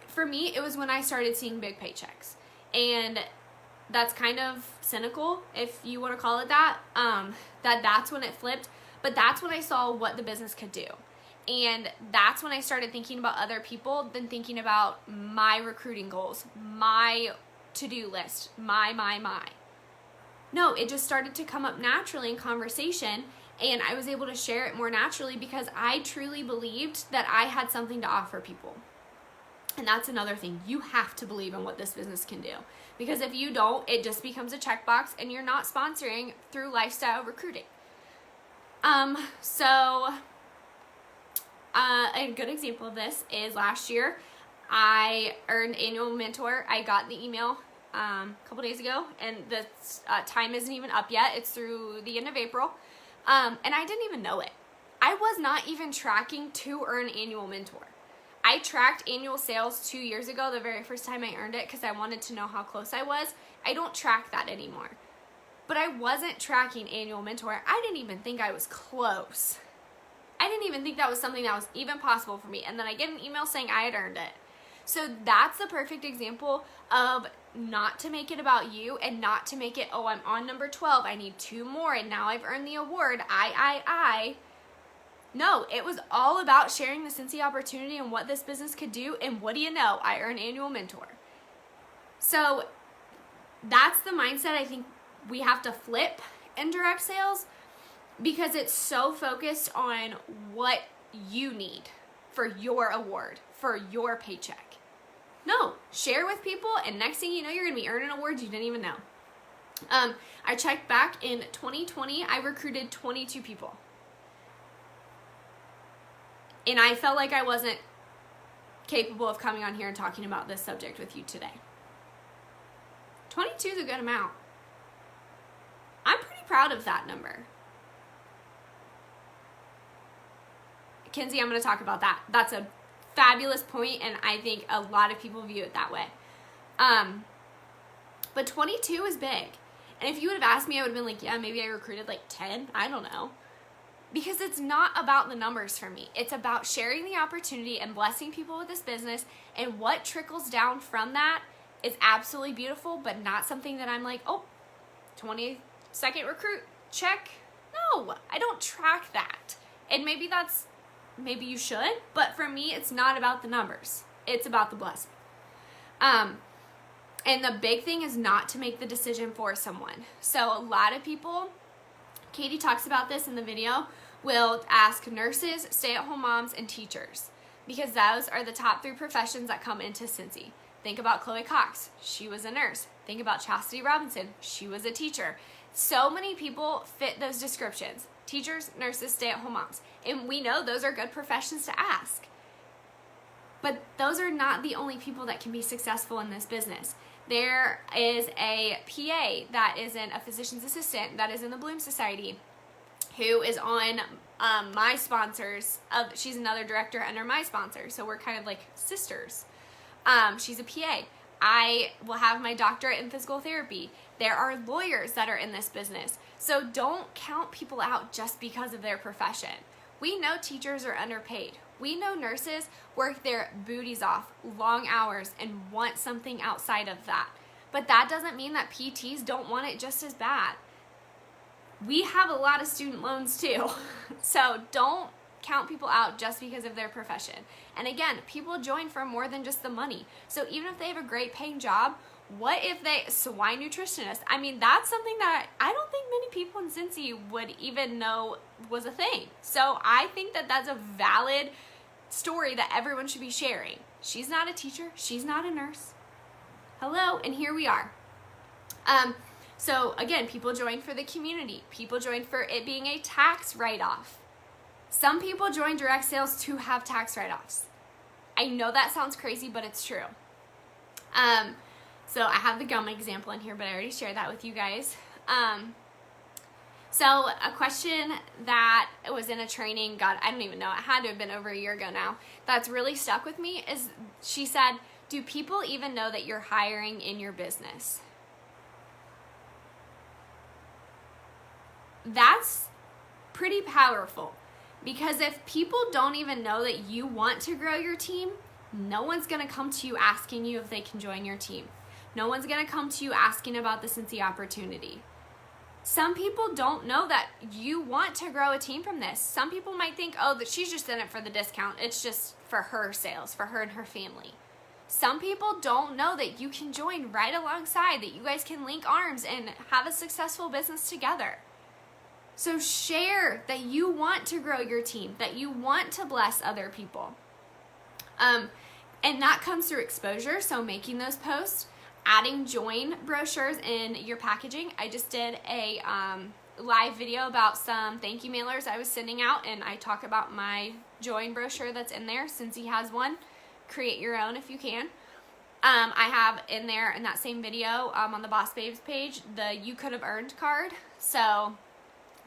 for me, it was when I started seeing big paychecks. And that's kind of cynical, if you want to call it that, that's when it flipped. But that's when I saw what the business could do. And that's when I started thinking about other people than thinking about my recruiting goals, my to-do list, my. No, it just started to come up naturally in conversation, and I was able to share it more naturally because I truly believed that I had something to offer people. And that's another thing. You have to believe in what this business can do. Because if you don't, it just becomes a checkbox and you're not sponsoring through lifestyle recruiting. A good example of this is last year, I earned annual mentor. I got the email a couple days ago, and the time isn't even up yet. It's through the end of April. And I didn't even know it. I was not even tracking to earn annual mentor. I tracked annual sales 2 years ago, the very first time I earned it, because I wanted to know how close I was. I don't track that anymore. But I wasn't tracking annual mentor. I didn't even think I was close. I didn't even think that was something that was even possible for me. And then I get an email saying I had earned it. So that's the perfect example of not to make it about you and not to make it, oh, I'm on number 12. I need 2 more and now I've earned the award. I. No, it was all about sharing the Cincy opportunity and what this business could do. And what do you know? I earn annual mentor. So that's the mindset I think we have to flip in direct sales, because it's so focused on what you need for your award, for your paycheck. No, share with people, and next thing you know, you're going to be earning awards you didn't even know. I checked back in 2020, I recruited 22 people. And I felt like I wasn't capable of coming on here and talking about this subject with you today. 22 is a good amount. I'm pretty proud of that number. Kinsey, I'm going to talk about that. That's a fabulous point, and I think a lot of people view it that way. But 22 is big. And if you would have asked me, I would have been like, yeah, maybe I recruited like 10. I don't know. Because it's not about the numbers for me. It's about sharing the opportunity and blessing people with this business, and what trickles down from that is absolutely beautiful, but not something that I'm like, oh, 22nd recruit, check. No, I don't track that. And maybe you should, but for me, it's not about the numbers. It's about the blessing. And the big thing is not to make the decision for someone. So a lot of people, Katie talks about this in the video, will ask nurses, stay-at-home moms, and teachers, because those are the top 3 professions that come into Cincy. Think about Chloe Cox. She was a nurse. Think about Chastity Robinson. She was a teacher. So many people fit those descriptions. Teachers, nurses, stay-at-home moms. And we know those are good professions to ask. But those are not the only people that can be successful in this business. There is a PA that is a physician's assistant that is in the Bloom Society, who is on my sponsors. She's another director under my sponsor, so we're kind of like sisters. She's a PA. I will have my doctorate in physical therapy. There are lawyers that are in this business. So don't count people out just because of their profession. We know teachers are underpaid. We know nurses work their booties off, long hours, and want something outside of that. But that doesn't mean that PTs don't want it just as bad. We have a lot of student loans too. So don't count people out just because of their profession. And again, people join for more than just the money. So even if they have a great paying job, what if swine nutritionist? I mean, that's something that I don't think many people in Cincy would even know was a thing. So I think that that's a valid story that everyone should be sharing. She's not a teacher. She's not a nurse. Hello, and here we are. So again, people join for the community. People join for it being a tax write-off. Some people join direct sales to have tax write-offs. I know that sounds crazy, but it's true. So I have the gum example in here, but I already shared that with you guys. So a question that was in a training, God, I don't even know, it had to have been over a year ago now, that's really stuck with me is she said, do people even know that you're hiring in your business? That's pretty powerful, because if people don't even know that you want to grow your team, no one's going to come to you asking you if they can join your team. No one's going to come to you asking about the Cincy opportunity. Some people don't know that you want to grow a team from this. Some people might think, oh, that she's just in it for the discount. It's just for her sales, for her and her family. Some people don't know that you can join right alongside, that you guys can link arms and have a successful business together. So share that you want to grow your team, that you want to bless other people. And that comes through exposure, so making those posts, adding join brochures in your packaging. I just did a live video about some thank you mailers I was sending out, and I talk about my join brochure that's in there. Since he has one, create your own if you can. I have in there in that same video on the Boss Babes page the you could have earned card. So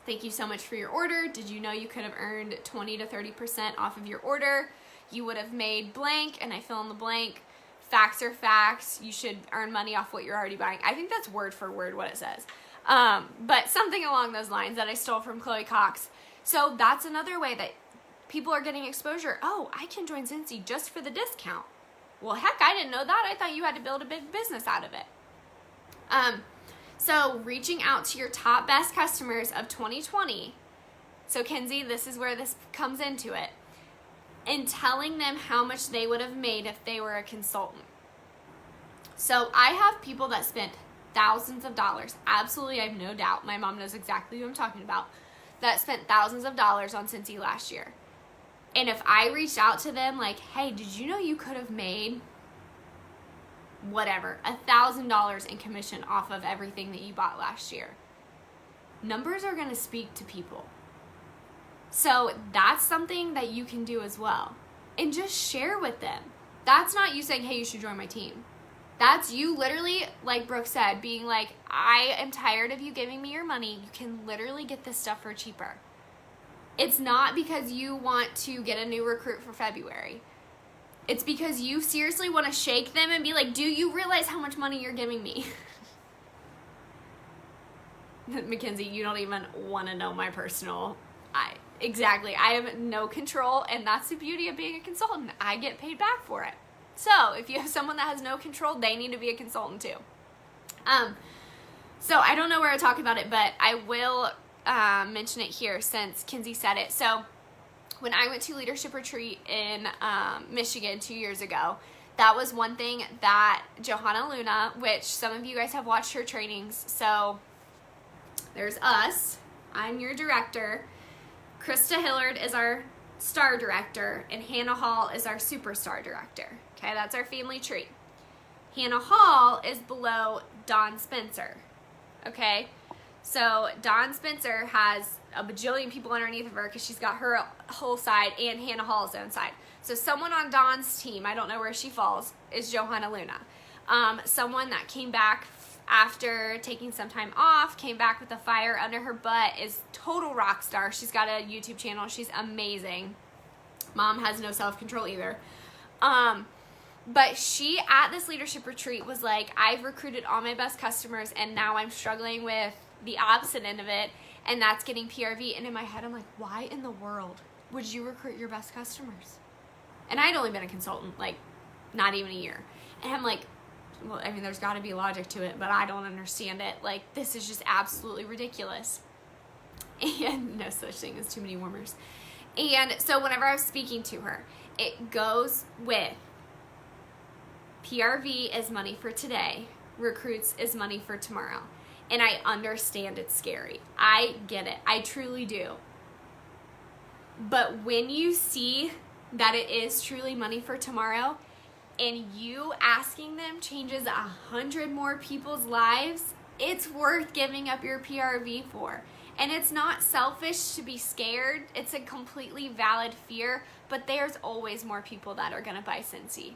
thank you so much for your order. Did you know you could have earned 20 to 30% off of your order? You would have made blank, and I fill in the blank. Facts are facts. You should earn money off what you're already buying. I think that's word for word what it says. But something along those lines that I stole from Chloe Cox. So that's another way that people are getting exposure. Oh, I can join Cincy just for the discount. Well, heck, I didn't know that. I thought you had to build a big business out of it. So reaching out to your top best customers of 2020. So Kenzie, this is where this comes into it. And telling them how much they would have made if they were a consultant. So I have people that spent thousands of dollars. Absolutely, I have no doubt. My mom knows exactly who I'm talking about. That spent thousands of dollars on Cincy last year. And if I reached out to them like, hey, did you know you could have made whatever, $1,000 in commission off of everything that you bought last year? Numbers are going to speak to people. So that's something that you can do as well. And just share with them. That's not you saying, hey, you should join my team. That's you literally, like Brooke said, being like, I am tired of you giving me your money. You can literally get this stuff for cheaper. It's not because you want to get a new recruit for February. It's because you seriously want to shake them and be like, do you realize how much money you're giving me? Mackenzie, you don't even want to know my personal... Exactly. I have no control, and that's the beauty of being a consultant. I get paid back for it. So if you have someone that has no control, they need to be a consultant too. So I don't know where I talk about it, but I will mention it here since Kinsey said it. So when I went to leadership retreat in Michigan 2 years ago, that was one thing that Johanna Luna, which some of you guys have watched her trainings. So there's us. I'm your director. Krista Hillard is our star director, and Hannah Hall is our superstar director. Okay, that's our family tree. Hannah Hall is below Dawn Spencer. Okay, so Dawn Spencer has a bajillion people underneath of her because she's got her whole side and Hannah Hall's own side. So someone on Dawn's team, I don't know where she falls, is Johanna Luna. Someone that came back after taking some time off, came back with a fire under her butt, is total rock star. She's got a YouTube channel. She's amazing. Mom has no self-control either. But she, at this leadership retreat, was like, I've recruited all my best customers, and now I'm struggling with the opposite end of it, and that's getting PRV. And in my head, I'm like, why in the world would you recruit your best customers? And I'd only been a consultant, like, not even a year. And I'm like, well, I mean, there's got to be logic to it, but I don't understand it. Like, this is just absolutely ridiculous. And no such thing as too many warmers. And so whenever I was speaking to her, it goes with PRV is money for today, recruits is money for tomorrow. And I understand it's scary. I get it. I truly do. But when you see that it is truly money for tomorrow, and you asking them changes 100 more people's lives, it's worth giving up your PRV for. And it's not selfish to be scared. It's a completely valid fear, but there's always more people that are gonna buy Cincy.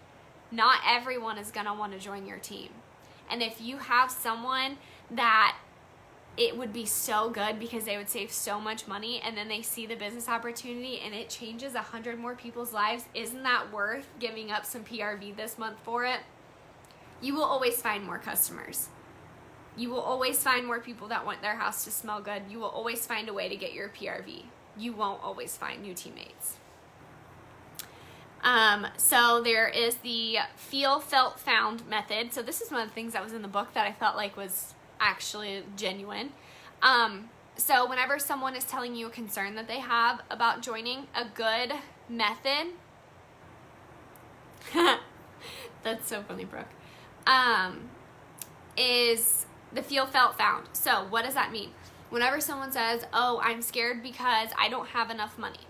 Not everyone is gonna wanna join your team. And if you have someone that it would be so good because they would save so much money, and then they see the business opportunity and it changes 100 more people's lives, isn't that worth giving up some PRV this month for it? You will always find more customers. You will always find more people that want their house to smell good. You will always find a way to get your PRV. You won't always find new teammates. So there is the feel, felt, found method. So this is one of the things that was in the book that I felt like was actually genuine. So whenever someone is telling you a concern that they have about joining, a good method, that's so funny, Brooke, is the feel, felt, found. So what does that mean? Whenever someone says, oh, I'm scared because I don't have enough money,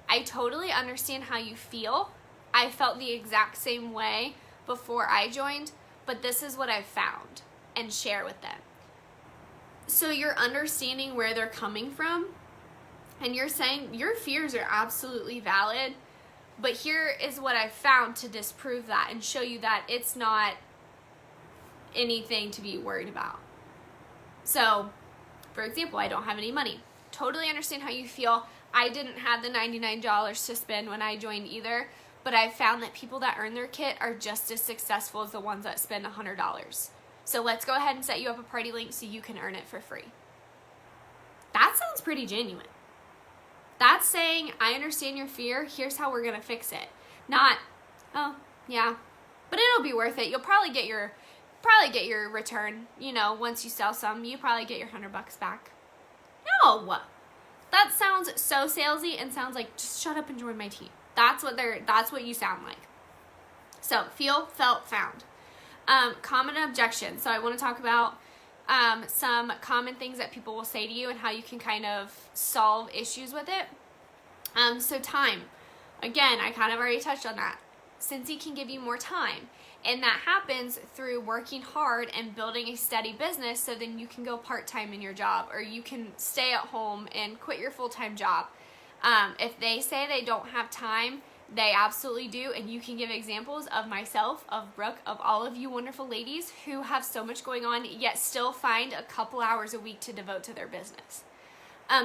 I totally understand how you feel. I felt the exact same way before I joined, but this is what I've found, and share with them. So you're understanding where they're coming from, and you're saying your fears are absolutely valid, but here is what I've found to disprove that and show you that it's not anything to be worried about. So, for example, I don't have any money. Totally understand how you feel. I didn't have the $99 to spend when I joined either, but I've found that people that earn their kit are just as successful as the ones that spend $100. So let's go ahead and set you up a party link so you can earn it for free. That sounds pretty genuine. That's saying, I understand your fear, here's how we're gonna fix it. Not, oh, yeah, but it'll be worth it. You'll probably get your return, once you sell some, you probably get your $100 back. No, that sounds so salesy and sounds like, just shut up and join my team. That's what you sound like. So, feel, felt, found. Common objections. So I want to talk about some common things that people will say to you and how you can kind of solve issues with it. So time. Again, I kind of already touched on that. Cincy can give you more time. And that happens through working hard and building a steady business, so then you can go part-time in your job, or you can stay at home and quit your full-time job. If they say they don't have time, they absolutely do, and you can give examples of myself, of Brooke, of all of you wonderful ladies who have so much going on, yet still find a couple hours a week to devote to their business.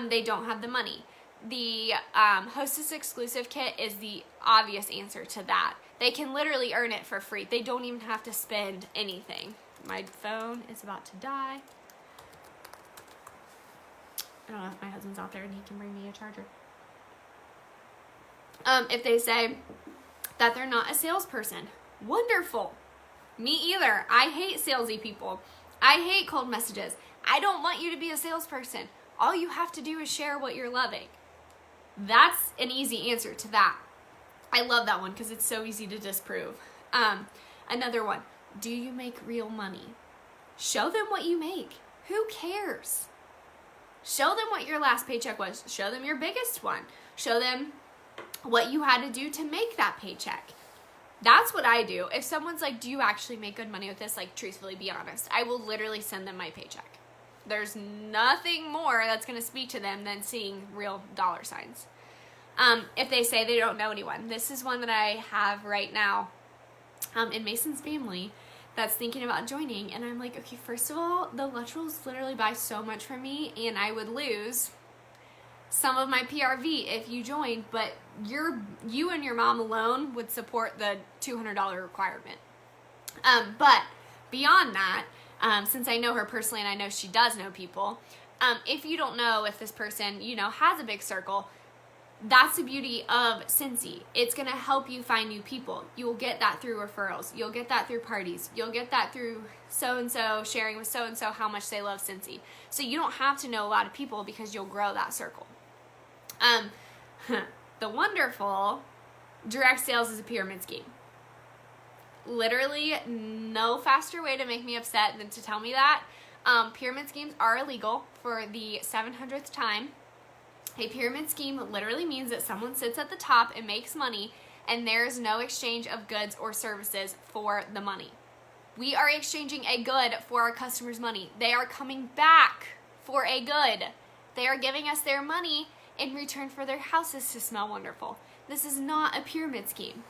They don't have the money. The Hostess Exclusive Kit is the obvious answer to that. They can literally earn it for free. They don't even have to spend anything. My phone is about to die. I don't know if my husband's out there and he can bring me a charger. If they say that they're not a salesperson, wonderful. Me either. I hate salesy people. I hate cold messages. I don't want you to be a salesperson. All you have to do is share what you're loving. That's an easy answer to that. I love that one because it's so easy to disprove. Another one, do you make real money? Show them what you make. Who cares? Show them what your last paycheck was. Show them your biggest one. Show them what you had to do to make that paycheck. That's what I do. If someone's like, do you actually make good money with this? Like, truthfully, be honest. I will literally send them my paycheck. There's nothing more that's going to speak to them than seeing real dollar signs. If they say they don't know anyone. This is one that I have right now in Mason's family that's thinking about joining. And I'm like, okay, first of all, the Luttrells literally buy so much from me, and I would lose some of my PRV if you joined, but you and your mom alone would support the $200 requirement. But beyond that, since I know her personally and I know she does know people, if you don't know if this person, has a big circle, that's the beauty of Cincy. It's going to help you find new people. You will get that through referrals. You'll get that through parties. You'll get that through so-and-so sharing with so-and-so how much they love Cincy. So you don't have to know a lot of people because you'll grow that circle. The wonderful direct sales is a pyramid scheme. Literally no faster way to make me upset than to tell me that. Pyramid schemes are illegal for the 700th time. A pyramid scheme literally means that someone sits at the top and makes money, and there is no exchange of goods or services for the money. We are exchanging a good for our customers' money. They are coming back for a good. They are giving us their money in return for their houses to smell wonderful. This is not a pyramid scheme.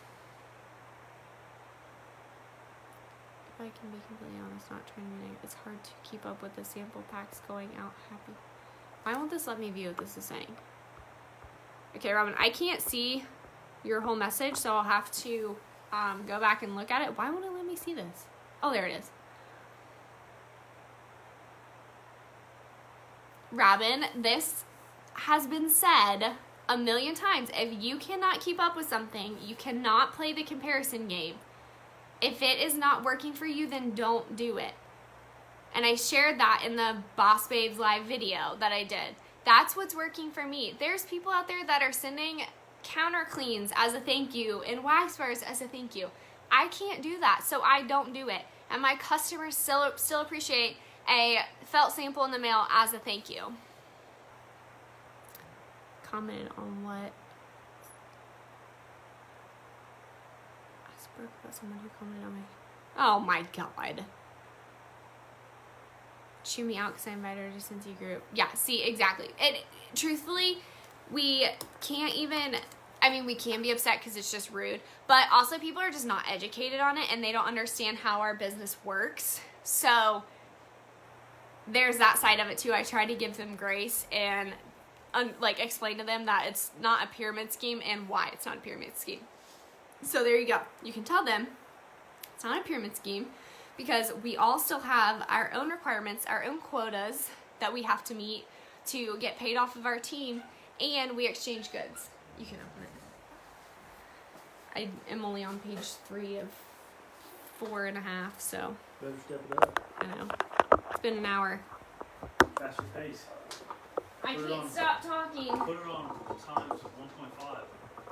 If I can be completely honest, not trying to be negative, it's hard to keep up with the sample packs going out happy. Why won't this let me view what this is saying? Okay, Robin, I can't see your whole message, so I'll have to go back and look at it. Why won't it let me see this? Oh, there it is. Robin, this has been said a million times. If you cannot keep up with something, you cannot play the comparison game. If it is not working for you, then don't do it. And I shared that in the Boss Babes live video that I did. That's what's working for me. There's people out there that are sending counter cleans as a thank you and wax bars as a thank you. I can't do that, so I don't do it. And my customers still appreciate a felt sample in the mail as a thank you. Comment on what I spoke about someone who commented on my... Oh my God. Chew me out because I invited her to Cincy group. Yeah, see, exactly. And truthfully, we can't even... I mean, we can be upset because it's just rude, but also people are just not educated on it and they don't understand how our business works. So there's that side of it too. I try to give them grace and explain to them that it's not a pyramid scheme and why it's not a pyramid scheme. So there you go. You can tell them it's not a pyramid scheme because we all still have our own requirements, our own quotas that we have to meet to get paid off of our team, and we exchange goods. You can open it. I am only on page 3 of 4.5, so. Better step it up. I know. It's been an hour. Faster pace. I can't stop talking. Put it on times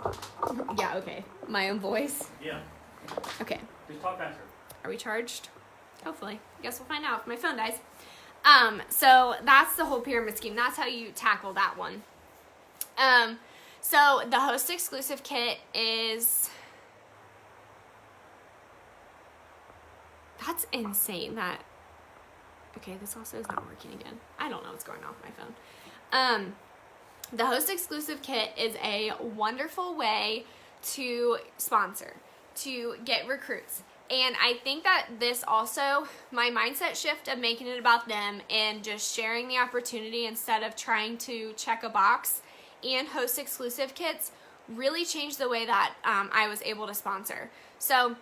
1.5. Yeah, okay. My own voice? Yeah. Okay. Just talk faster. Are we charged? Hopefully. Guess we'll find out if my phone dies. So that's the whole pyramid scheme. That's how you tackle that one. So the host exclusive kit is... That's insane. That... Okay, this also is not working again. I don't know what's going on with my phone. The host exclusive kit is a wonderful way to sponsor, to get recruits. And I think that this also, my mindset shift of making it about them and just sharing the opportunity instead of trying to check a box and host exclusive kits really changed the way that I was able to sponsor. So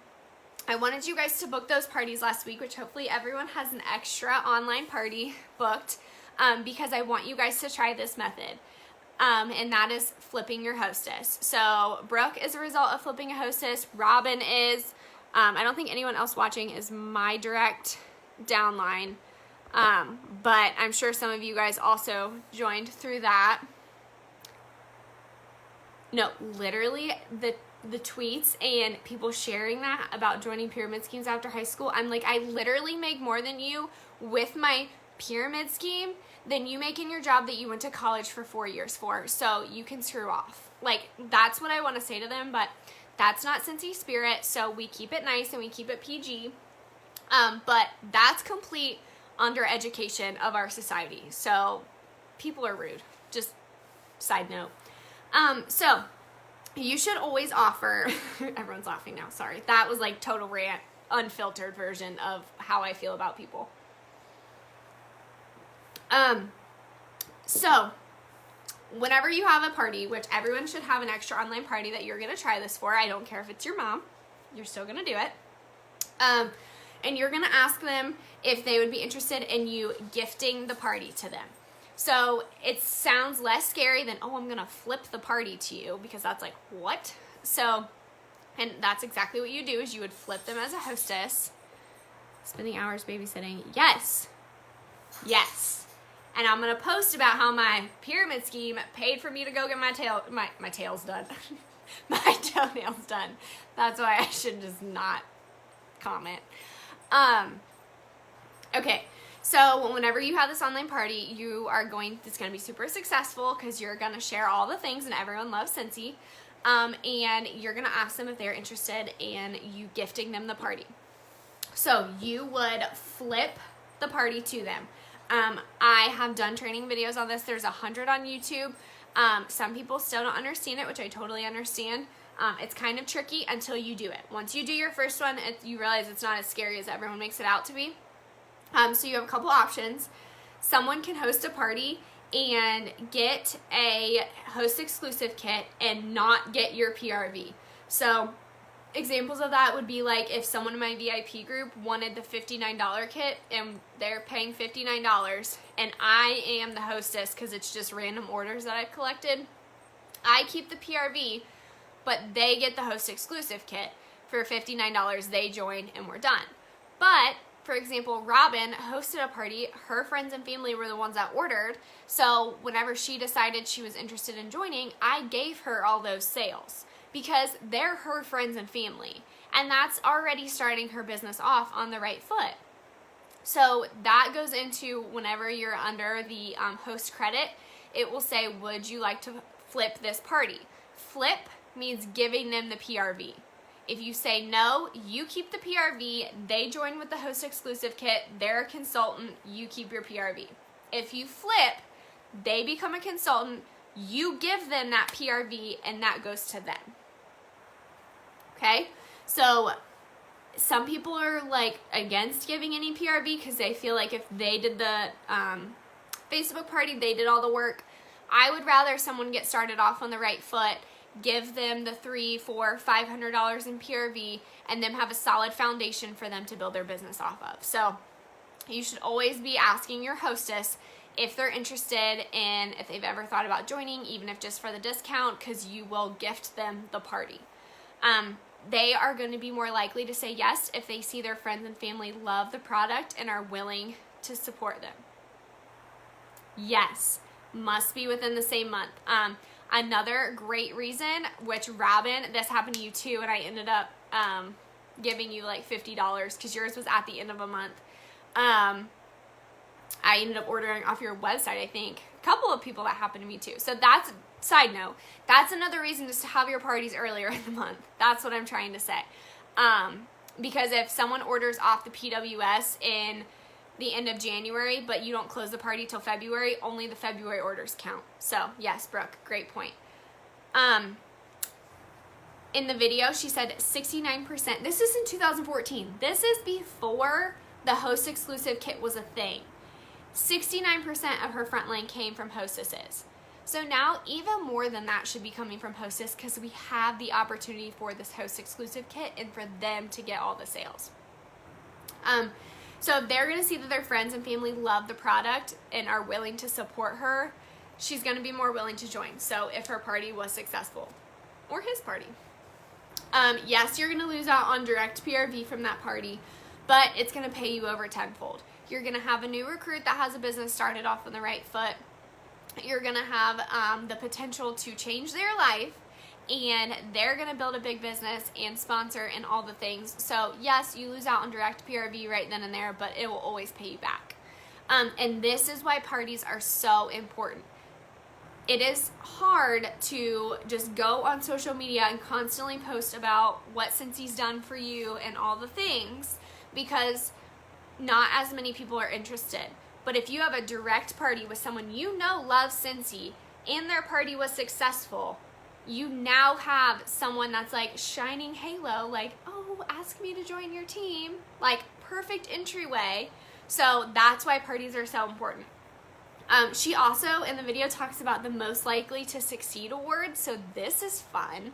I wanted you guys to book those parties last week, which hopefully everyone has an extra online party booked because I want you guys to try this method. And that is flipping your hostess. So Brooke is a result of flipping a hostess. Robin is, I don't think anyone else watching is my direct downline. But I'm sure some of you guys also joined through that. No, literally the tweets and people sharing that about joining pyramid schemes after high school. I'm like, I literally make more than you with my pyramid scheme than you making your job that you went to college for 4 years for, so you can screw off. Like, that's what I want to say to them, but that's not Cincy spirit, so we keep it nice and we keep it PG. But that's complete undereducation of our society. So people are rude. Just side note. So you should always offer, everyone's laughing now, sorry. That was like total rant, unfiltered version of how I feel about people. So whenever you have a party, which everyone should have an extra online party that you're going to try this for. I don't care if it's your mom. You're still going to do it. And you're going to ask them if they would be interested in you gifting the party to them. So it sounds less scary than, oh, I'm going to flip the party to you, because that's like, what? So, and that's exactly what you do, is you would flip them as a hostess. Spending hours babysitting. Yes. Yes. And I'm going to post about how my pyramid scheme paid for me to go get my tails done. My toenails done. That's why I should just not comment. Okay, so whenever you have this online party, it's going to be super successful because you're going to share all the things, and everyone loves Cincy. And you're going to ask them if they're interested in you gifting them the party. So you would flip the party to them. I have done training videos on this. There's 100 on YouTube. Some people still don't understand it, which I totally understand. It's kind of tricky until you do it. Once you do your first one, you realize it's not as scary as everyone makes it out to be. So you have a couple options. Someone can host a party and get a host exclusive kit and not get your PRV. So examples of that would be like if someone in my VIP group wanted the $59 kit and they're paying $59 and I am the hostess because it's just random orders that I've collected. I keep the PRV, but they get the host exclusive kit for $59. They join and we're done. But for example, Robin hosted a party. Her friends and family were the ones that ordered. So whenever she decided she was interested in joining, I gave her all those sales because they're her friends and family. And that's already starting her business off on the right foot. So that goes into whenever you're under the host credit, it will say, would you like to flip this party? Flip means giving them the PRV. If you say no, you keep the PRV, they join with the host exclusive kit, they're a consultant, you keep your PRV. If you flip, they become a consultant, you give them that PRV, and that goes to them. Okay? So some people are like against giving any PRV because they feel like if they did the Facebook party, they did all the work. I would rather someone get started off on the right foot, give them the $300, $400, $500 in PRV, and then have a solid foundation for them to build their business off of. So you should always be asking your hostess if they're interested in, if they've ever thought about joining, even if just for the discount, because you will gift them the party. They are going to be more likely to say yes if they see their friends and family love the product and are willing to support them. Yes, must be within the same month. Another great reason, which Robin, this happened to you too, and I ended up giving you like $50 because yours was at the end of a month. I ended up ordering off your website, I think. A couple of people that happened to me too. So that's, side note, that's another reason just to have your parties earlier in the month. That's what I'm trying to say. Because if someone orders off the PWS in the end of January, but you don't close the party till February, only the February orders count. So yes, Brooke, great point. In the video, she said 69%. This is in 2014. This is before the host exclusive kit was a thing. 69% of her frontline came from hostesses. So now even more than that should be coming from hostess because we have the opportunity for this host exclusive kit and for them to get all the sales. So if they're going to see that their friends and family love the product and are willing to support her, she's going to be more willing to join. So if her party was successful, or his party. Yes, you're going to lose out on direct PRV from that party, but it's going to pay you over tenfold. You're going to have a new recruit that has a business started off on the right foot. You're going to have the potential to change their life, and they're going to build a big business and sponsor and all the things. So yes, you lose out on direct PRV right then and there, but it will always pay you back. And this is why parties are so important. It is hard to just go on social media and constantly post about what Cincy's done for you and all the things, because not as many people are interested. But if you have a direct party with someone you know loves Cincy and their party was successful, you now have someone that's like shining halo, like, oh, ask me to join your team, like perfect entryway. So that's why parties are so important. She also in the video talks about the most likely to succeed award, so this is fun.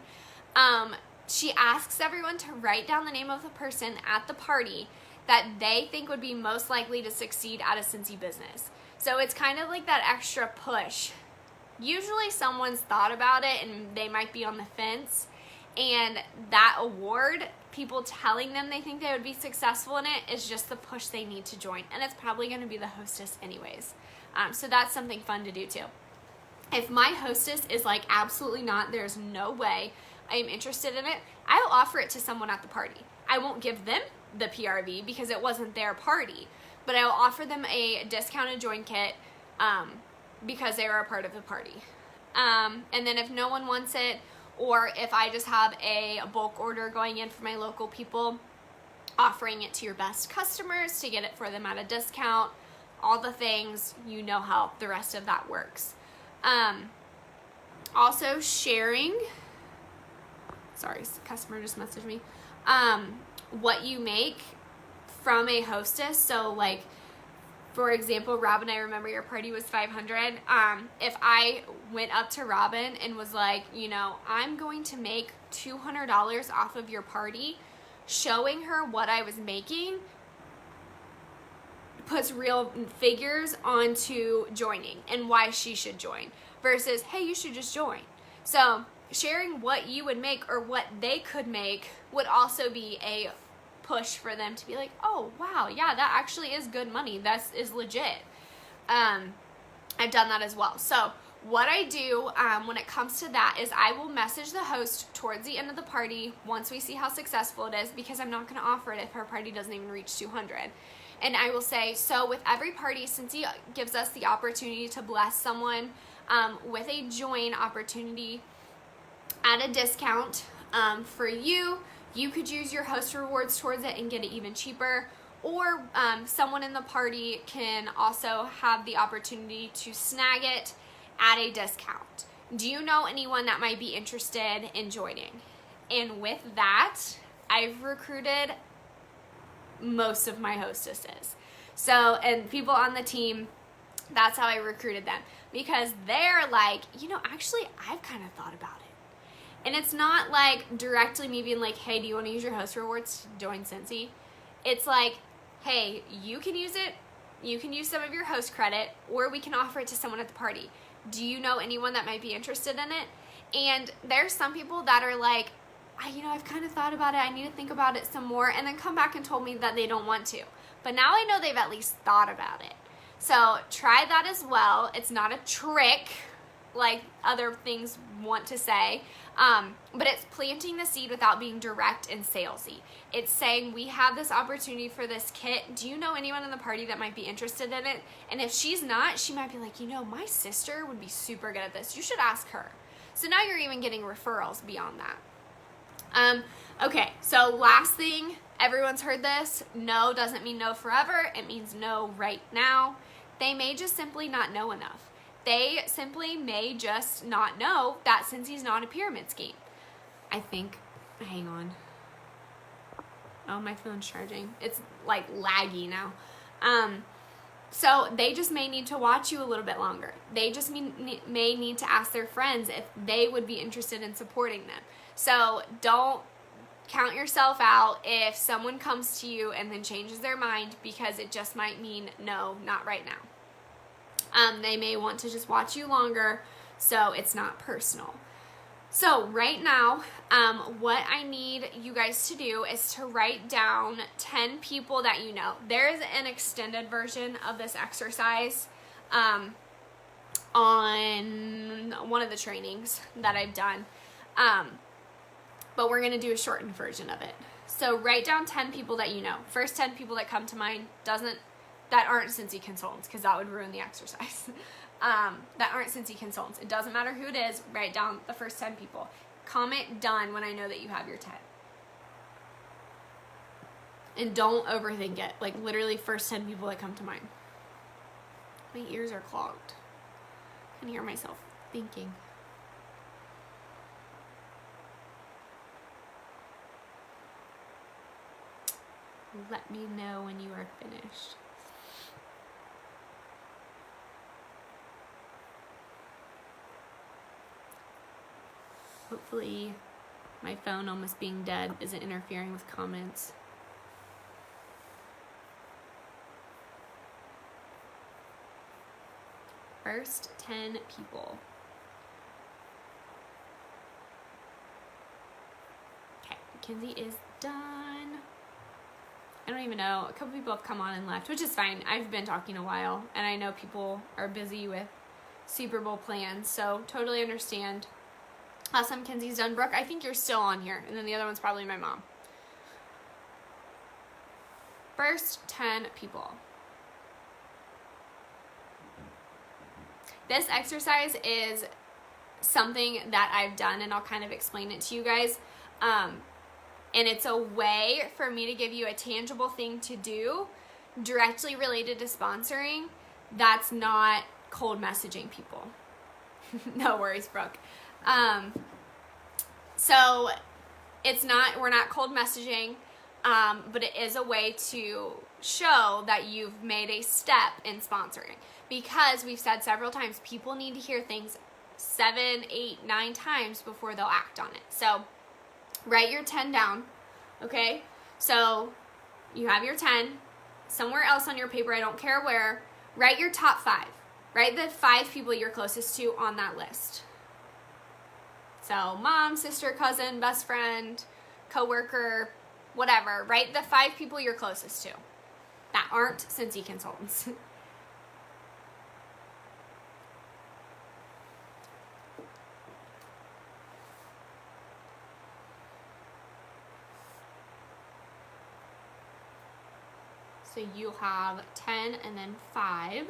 She asks everyone to write down the name of the person at the party that they think would be most likely to succeed at a Cincy business. So it's kind of like that extra push. Usually someone's thought about it and they might be on the fence, and that award, people telling them they think they would be successful in it, is just the push they need to join, and it's probably going to be the hostess anyways. So that's something fun to do too. If my hostess is like, absolutely not, there's no way I am interested in it, I will offer it to someone at the party. I won't give them the PRV because it wasn't their party, but I will offer them a discounted join kit because they are a part of the party. And then if no one wants it, or if I just have a bulk order going in for my local people, offering it to your best customers to get it for them at a discount, all the things, you know how the rest of that works. Also sharing, sorry, customer just messaged me, what you make from a hostess. So like, for example, Robin, I remember your party was $500. If I went up to Robin and was like, you know, I'm going to make $200 off of your party, showing her what I was making puts real figures onto joining and why she should join versus, hey, you should just join. So sharing what you would make or what they could make would also be a push for them to be like, oh, wow, yeah, that actually is good money. That is legit. I've done that as well. So what I do when it comes to that is I will message the host towards the end of the party once we see how successful it is, because I'm not going to offer it if her party doesn't even reach 200. And I will say, so with every party, since he gives us the opportunity to bless someone with a join opportunity at a discount for you, you could use your host rewards towards it and get it even cheaper. Or someone in the party can also have the opportunity to snag it at a discount. Do you know anyone that might be interested in joining? And with that, I've recruited most of my hostesses. So, and people on the team, that's how I recruited them, because they're like, you know, actually, I've kind of thought about it. And it's not like directly me being like, hey, do you want to use your host rewards to join Cincy? It's like, hey, you can use it, you can use some of your host credit, or we can offer it to someone at the party. Do you know anyone that might be interested in it? And there's some people that are like, I've kind of thought about it, I need to think about it some more, and then come back and told me that they don't want to. But now I know they've at least thought about it. So try that as well. It's not a trick like other things want to say, but it's planting the seed without being direct and salesy. It's saying, we have this opportunity for this kit. Do you know anyone in the party that might be interested in it? And if she's not, she might be like, my sister would be super good at this. You should ask her. So now you're even getting referrals beyond that. Okay, so last thing, everyone's heard this. No doesn't mean no forever. It means no right now. They may just simply not know enough. They simply may just not know that Cincy's not a pyramid scheme. Hang on. Oh, my phone's charging. It's like laggy now. So they just may need to watch you a little bit longer. They just may need to ask their friends if they would be interested in supporting them. So don't count yourself out if someone comes to you and then changes their mind, because it just might mean no, not right now. They may want to just watch you longer, so it's not personal. So right now, what I need you guys to do is to write down 10 people that you know. There is an extended version of this exercise on one of the trainings that I've done, but we're going to do a shortened version of it. So write down 10 people that you know. First 10 people that come to mind, doesn't that aren't Cincy consultants, because that would ruin the exercise. That aren't Cincy consultants. It doesn't matter who it is. Write down the first 10 people. Comment done when I know that you have your 10. And don't overthink it. Like, literally first 10 people that come to mind. My ears are clogged. I can hear myself thinking. Let me know when you are finished. Hopefully my phone almost being dead isn't interfering with comments. First 10 people. Okay, Mackenzie is done. I don't even know. A couple people have come on and left, which is fine. I've been talking a while, and I know people are busy with Super Bowl plans, so totally understand. Awesome, Kenzie's done. Brooke, I think you're still on here, and then the other one's probably my mom. First 10 people. This exercise is something that I've done, and I'll kind of explain it to you guys. And it's a way for me to give you a tangible thing to do directly related to sponsoring that's not cold messaging people. No worries, Brooke. So we're not cold messaging, but it is a way to show that you've made a step in sponsoring, because we've said several times, people need to hear things 7, 8, 9 times before they'll act on it. So write your 10 down, okay? So you have your 10 somewhere else on your paper, I don't care where. Write your top 5. Write the 5 people you're closest to on that list. So mom, sister, cousin, best friend, coworker, whatever. Write the 5 people you're closest to that aren't Cincy consultants. So you'll have 10 and then 5.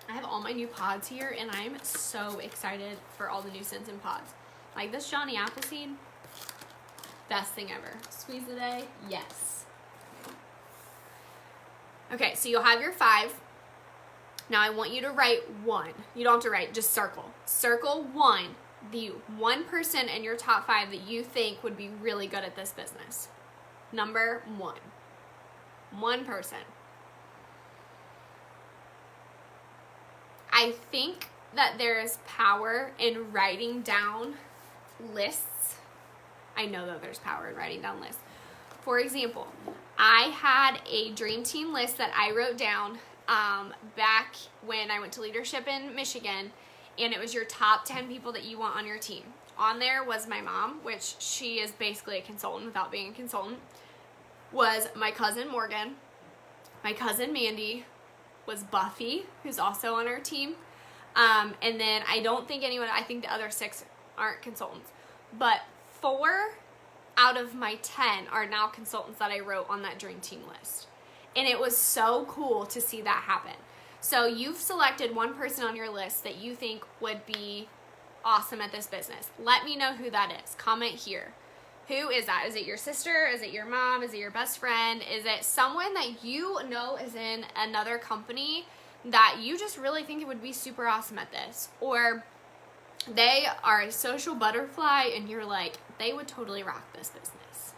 I have all my new pods here, and I'm so excited for all the new scents and pods. Like this Johnny Appleseed, best thing ever. Squeeze the day, yes. Okay, so you'll have your 5. Now I want you to write 1. You don't have to write, just circle. Circle 1. The one person in your top 5 that you think would be really good at this business. Number 1. One person. I think that there is power in writing down lists. I know that there's power in writing down lists. For example, I had a dream team list that I wrote down back when I went to leadership in Michigan. And it was your top 10 people that you want on your team. On there was my mom, which she is basically a consultant without being a consultant. Was my cousin Morgan. My cousin Mandy. Was Buffy, who's also on our team. And then I don't think anyone, I think the other 6 aren't consultants. But 4 out of my 10 are now consultants that I wrote on that dream team list. And it was so cool to see that happen. So you've selected one person on your list that you think would be awesome at this business. Let me know who that is. Comment here. Who is that? Is it your sister? Is it your mom? Is it your best friend? Is it someone that you know is in another company that you just really think it would be super awesome at this? Or they are a social butterfly and you're like, they would totally rock this business.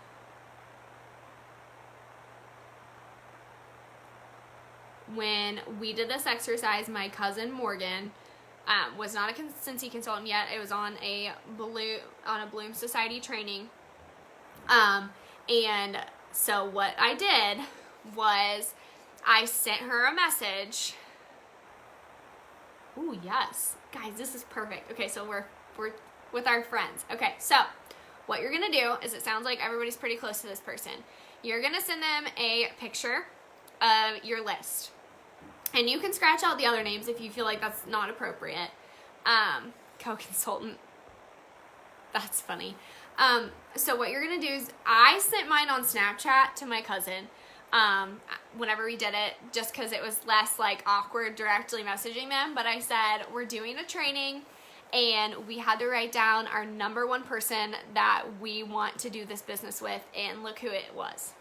When we did this exercise, my cousin Morgan was not a Cincy consultant yet. It was on a Bloom Society training. And so what I did was I sent her a message. Ooh, yes. Guys, this is perfect. Okay, so we're with our friends. Okay, so what you're going to do is, it sounds like everybody's pretty close to this person. You're going to send them a picture of your list. And you can scratch out the other names if you feel like that's not appropriate. Co-consultant. That's funny. So what you're going to do is I sent mine on Snapchat to my cousin whenever we did it, just because it was less like awkward directly messaging them. But I said, we're doing a training and we had to write down our number one person that we want to do this business with, and look who it was.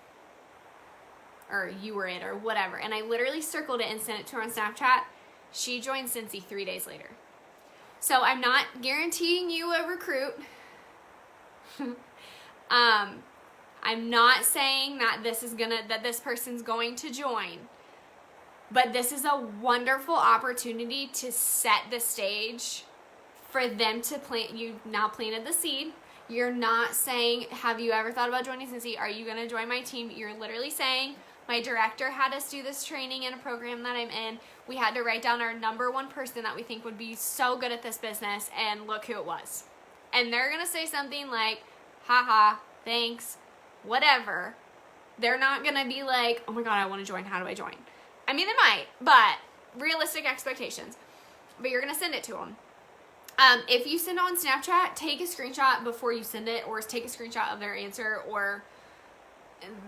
Or you were it, or whatever. And I literally circled it and sent it to her on Snapchat. She joined Cincy 3 days later. So I'm not guaranteeing you a recruit. I'm not saying that this person's going to join, but this is a wonderful opportunity to set the stage for them to plant. You now planted the seed. You're not saying, have you ever thought about joining Cincy? Are you going to join my team? You're literally saying, my director had us do this training in a program that I'm in. We had to write down our number one person that we think would be so good at this business, and look who it was. And they're going to say something like, haha, thanks, whatever. They're not going to be like, oh my God, I want to join. How do I join? I mean, they might, but realistic expectations. But you're going to send it to them. If you send it on Snapchat, take a screenshot before you send it, or take a screenshot of their answer, or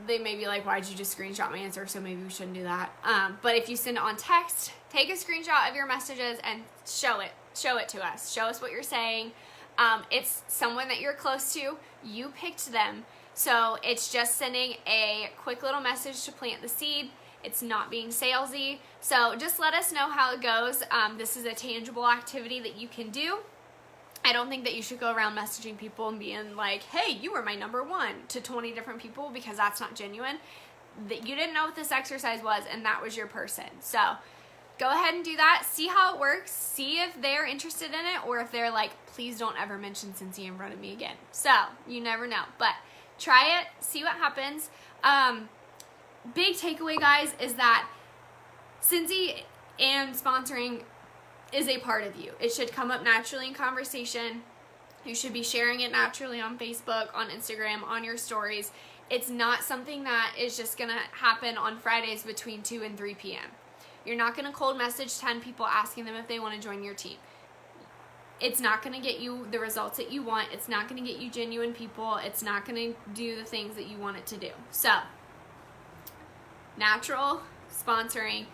they may be like, why'd you just screenshot my answer? So maybe we shouldn't do that. But if you send it on text, take a screenshot of your messages and show it to us. Show us what you're saying. It's someone that you're close to. You picked them. So it's just sending a quick little message to plant the seed. It's not being salesy. So just let us know how it goes. This is a tangible activity that you can do. I don't think that you should go around messaging people and being like, hey, you were my number one to 20 different people, because that's not genuine. That you didn't know what this exercise was, and that was your person. So go ahead and do that. See how it works. See if they're interested in it, or if they're like, please don't ever mention Cincy in front of me again. So you never know. But try it. See what happens. Big takeaway, guys, is that Cincy and sponsoring is a part of you. It should come up naturally in conversation. You should be sharing it naturally on Facebook, on Instagram, on your stories. It's not something that is just going to happen on Fridays between 2 and 3 p.m. You're not going to cold message 10 people asking them if they want to join your team. It's not going to get you the results that you want. It's not going to get you genuine people. It's not going to do the things that you want it to do. So, natural, sponsoring,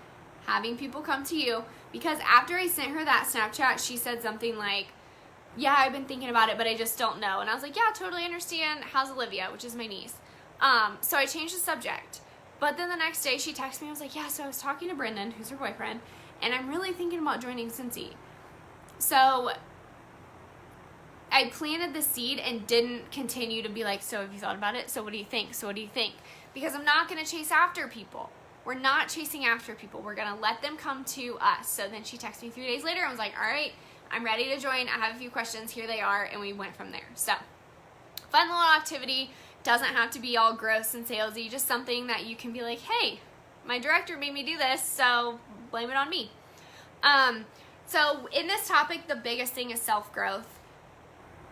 having people come to you. Because after I sent her that Snapchat, she said something like, yeah, I've been thinking about it, but I just don't know. And I was like, yeah, totally understand. How's Olivia, which is my niece? So I changed the subject. But then the next day she texted me. I was like, yeah, so I was talking to Brendan, who's her boyfriend, and I'm really thinking about joining Cincy. So I planted the seed and didn't continue to be like, so have you thought about it? So what do you think? So what do you think? Because I'm not going to chase after people. We're not chasing after people. We're going to let them come to us. So then she texted me 3 days later and was like, all right, I'm ready to join. I have a few questions. Here they are. And we went from there. So fun little activity. Doesn't have to be all gross and salesy. Just something that you can be like, hey, my director made me do this, so blame it on me. So in this topic, the biggest thing is self-growth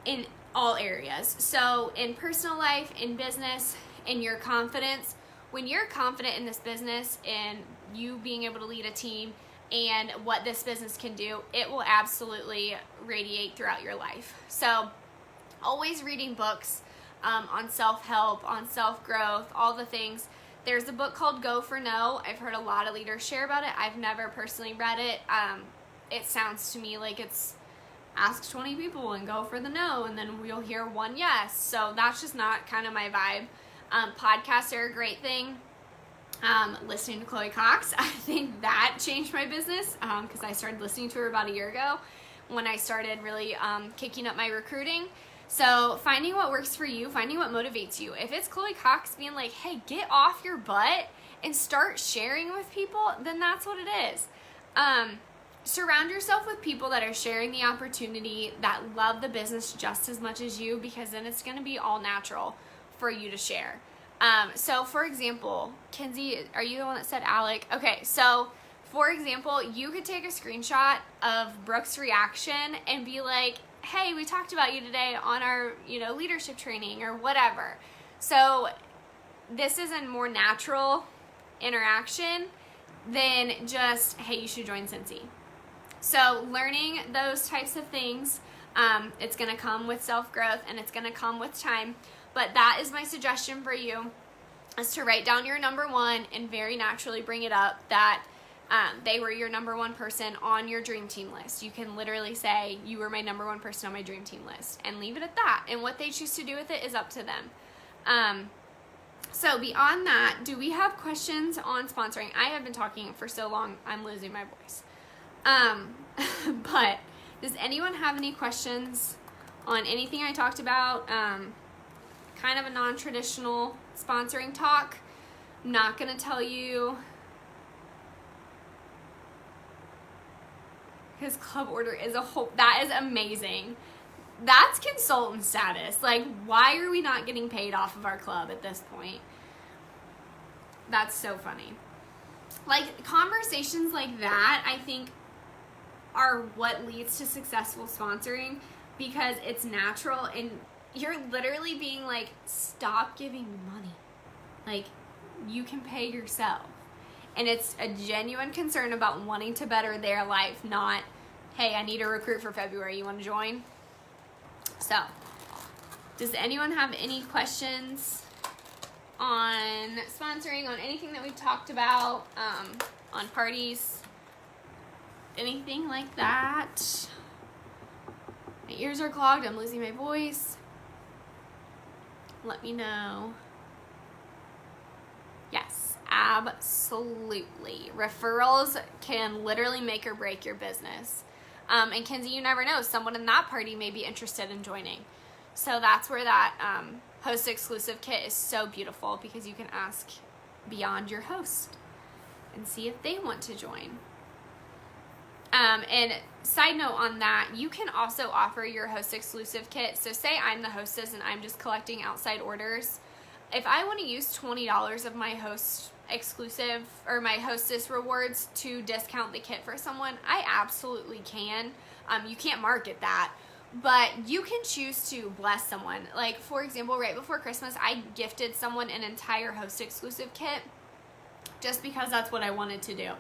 in all areas. So in personal life, in business, in your confidence. When you're confident in this business and you being able to lead a team and what this business can do, it will absolutely radiate throughout your life. So always reading books on self-help, on self-growth, all the things. There's a book called Go for No. I've heard a lot of leaders share about it. I've never personally read it. It sounds to me like it's ask 20 people and go for the no, and then we'll hear one yes. So that's just not kind of my vibe. Podcasts are a great thing. Listening to Chloe Cox, I think that changed my business because I started listening to her about a year ago when I started really kicking up my recruiting. So finding what works for you, finding what motivates you. If it's Chloe Cox being like, hey, get off your butt and start sharing with people, then that's what it is. Surround yourself with people that are sharing the opportunity, that love the business just as much as you, because then it's going to be all natural for you to share. So for example, Kinsey, are you the one that said Alec? Okay, so for example, you could take a screenshot of Brooke's reaction and be like, hey, we talked about you today on our, leadership training or whatever. So this is a more natural interaction than just, hey, you should join Cincy. So learning those types of things It's going to come with self-growth, and it's going to come with time. But that is my suggestion for you, is to write down your number one and very naturally bring it up that they were your number one person on your dream team list. You can literally say, you were my number one person on my dream team list, and leave it at that. And what they choose to do with it is up to them. So beyond that, do we have questions on sponsoring? I have been talking for so long, I'm losing my voice. But does anyone have any questions on anything I talked about? Kind of a non-traditional sponsoring talk. I'm not going to tell you, because club order is that is amazing. That's consultant status. Like, why are we not getting paid off of our club at this point? That's so funny. Like, conversations like that, I think, are what leads to successful sponsoring, because it's natural, and you're literally being like, stop giving me money. Like, you can pay yourself. And it's a genuine concern about wanting to better their life, not, hey, I need a recruit for February, you want to join? So, does anyone have any questions on sponsoring, on anything that we've talked about, on parties, anything like that? My ears are clogged, I'm losing my voice. Let me know. Yes, absolutely. Referrals can literally make or break your business. And Kenzie, you never know, someone in that party may be interested in joining. So that's where that host exclusive kit is so beautiful, because you can ask beyond your host and see if they want to join. And side note on that, you can also offer your host exclusive kit. So say I'm the hostess and I'm just collecting outside orders. If I want to use $20 of my host exclusive or my hostess rewards to discount the kit for someone, I absolutely can. You can't market that, but you can choose to bless someone. Like, for example, right before Christmas, I gifted someone an entire host exclusive kit just because that's what I wanted to do.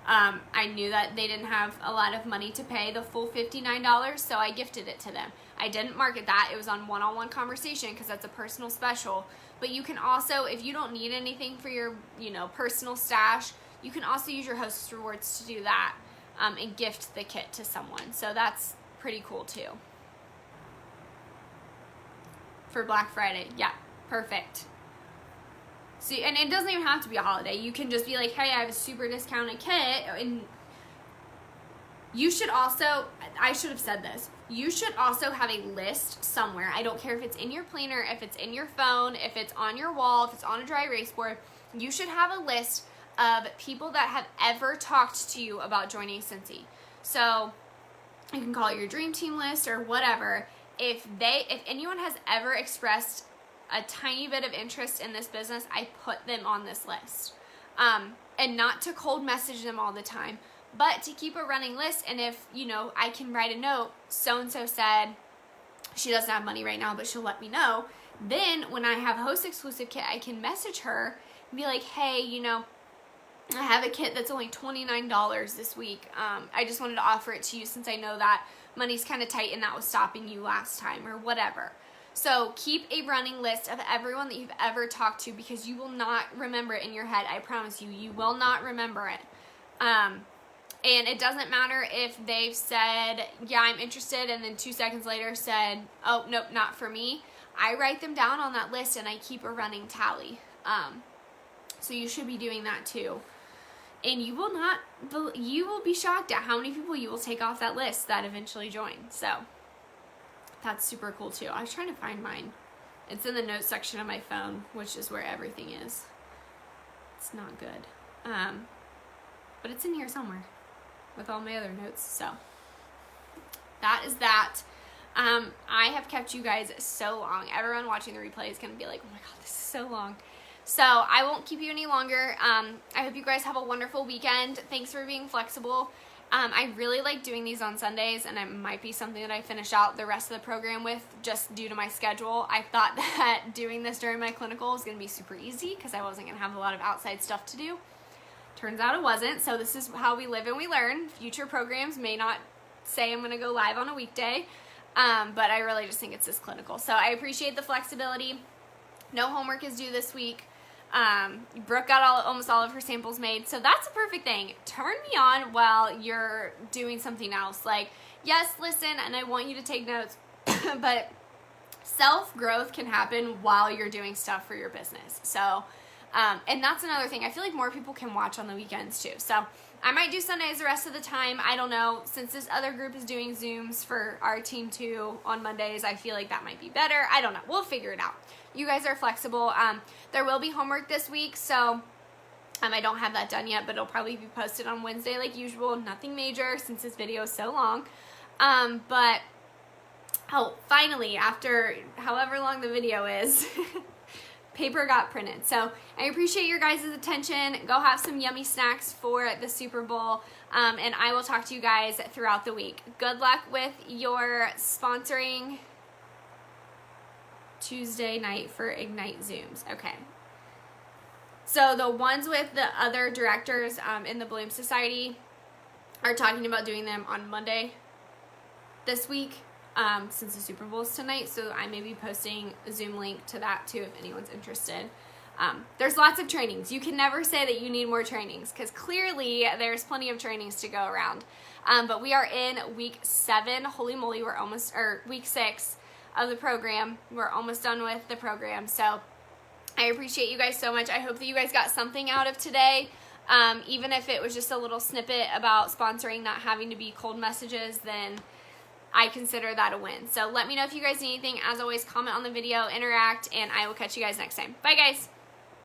I knew that they didn't have a lot of money to pay the full $59, so I gifted it to them. I didn't market that. It was on one-on-one conversation, because that's a personal special. But you can also, if you don't need anything for your, personal stash, you can also use your hostess rewards to do that, and gift the kit to someone. So that's pretty cool too. For Black Friday. Yeah, perfect. See, and it doesn't even have to be a holiday. You can just be like, hey, I have a super discounted kit. And you should also, I should have said this, you should also have a list somewhere. I don't care if it's in your planner, if it's in your phone, if it's on your wall, if it's on a dry erase board. You should have a list of people that have ever talked to you about joining Cincy. So you can call it your dream team list or whatever. If anyone has ever expressed a tiny bit of interest in this business, I put them on this list. And not to cold message them all the time, but to keep a running list. And if, I can write a note, so-and-so said she doesn't have money right now, but she'll let me know. Then when I have host exclusive kit, I can message her and be like, hey, I have a kit that's only $29 this week. I just wanted to offer it to you since I know that money's kind of tight and that was stopping you last time, or whatever. So keep a running list of everyone that you've ever talked to, because you will not remember it in your head. I promise you, you will not remember it. And it doesn't matter if they've said, yeah, I'm interested, and then 2 seconds later said, oh, nope, not for me. I write them down on that list and I keep a running tally. So you should be doing that too. And you will be shocked at how many people you will take off that list that eventually join. So that's super cool too. I was trying to find mine. It's in the notes section of my phone, which is where everything is. It's not good. But it's in here somewhere with all my other notes. So that is that. I have kept you guys so long. Everyone watching the replay is going to be like, oh my God, this is so long. So I won't keep you any longer. I hope you guys have a wonderful weekend. Thanks for being flexible. I really like doing these on Sundays, and it might be something that I finish out the rest of the program with just due to my schedule. I thought that doing this during my clinical was going to be super easy because I wasn't going to have a lot of outside stuff to do. Turns out it wasn't, so this is how we live and we learn. Future programs may not say I'm going to go live on a weekday. but I really just think it's this clinical. So I appreciate the flexibility. No homework is due this week. Brooke got almost all of her samples made, so that's a perfect thing. Turn me on while you're doing something else. Like, yes, listen, and I want you to take notes, but self-growth can happen while you're doing stuff for your business. So, and that's another thing. I feel like more people can watch on the weekends too. So I might do Sundays the rest of the time. I don't know. Since this other group is doing Zooms for our team too on Mondays, I feel like that might be better. I don't know. We'll figure it out. You guys are flexible. There will be homework this week, so I don't have that done yet, but it'll probably be posted on Wednesday like usual. Nothing major since this video is so long. But, oh, finally, after however long the video is, paper got printed. So I appreciate your guys' attention. Go have some yummy snacks for the Super Bowl, and I will talk to you guys throughout the week. Good luck with your sponsoring Tuesday night for Ignite Zooms. Okay. So the ones with the other directors in the Bloom Society are talking about doing them on Monday this week, since the Super Bowl is tonight. So I may be posting a Zoom link to that too if anyone's interested. There's lots of trainings. You can never say that you need more trainings because clearly there's plenty of trainings to go around. But we are in week 7. Holy moly, we're almost, or week 6 of the program. We're almost done with the program. So I appreciate you guys so much. I hope that you guys got something out of today. Even if it was just a little snippet about sponsoring not having to be cold messages, then I consider that a win. So let me know if you guys need anything. As always, comment on the video, interact, and I will catch you guys next time. Bye, guys.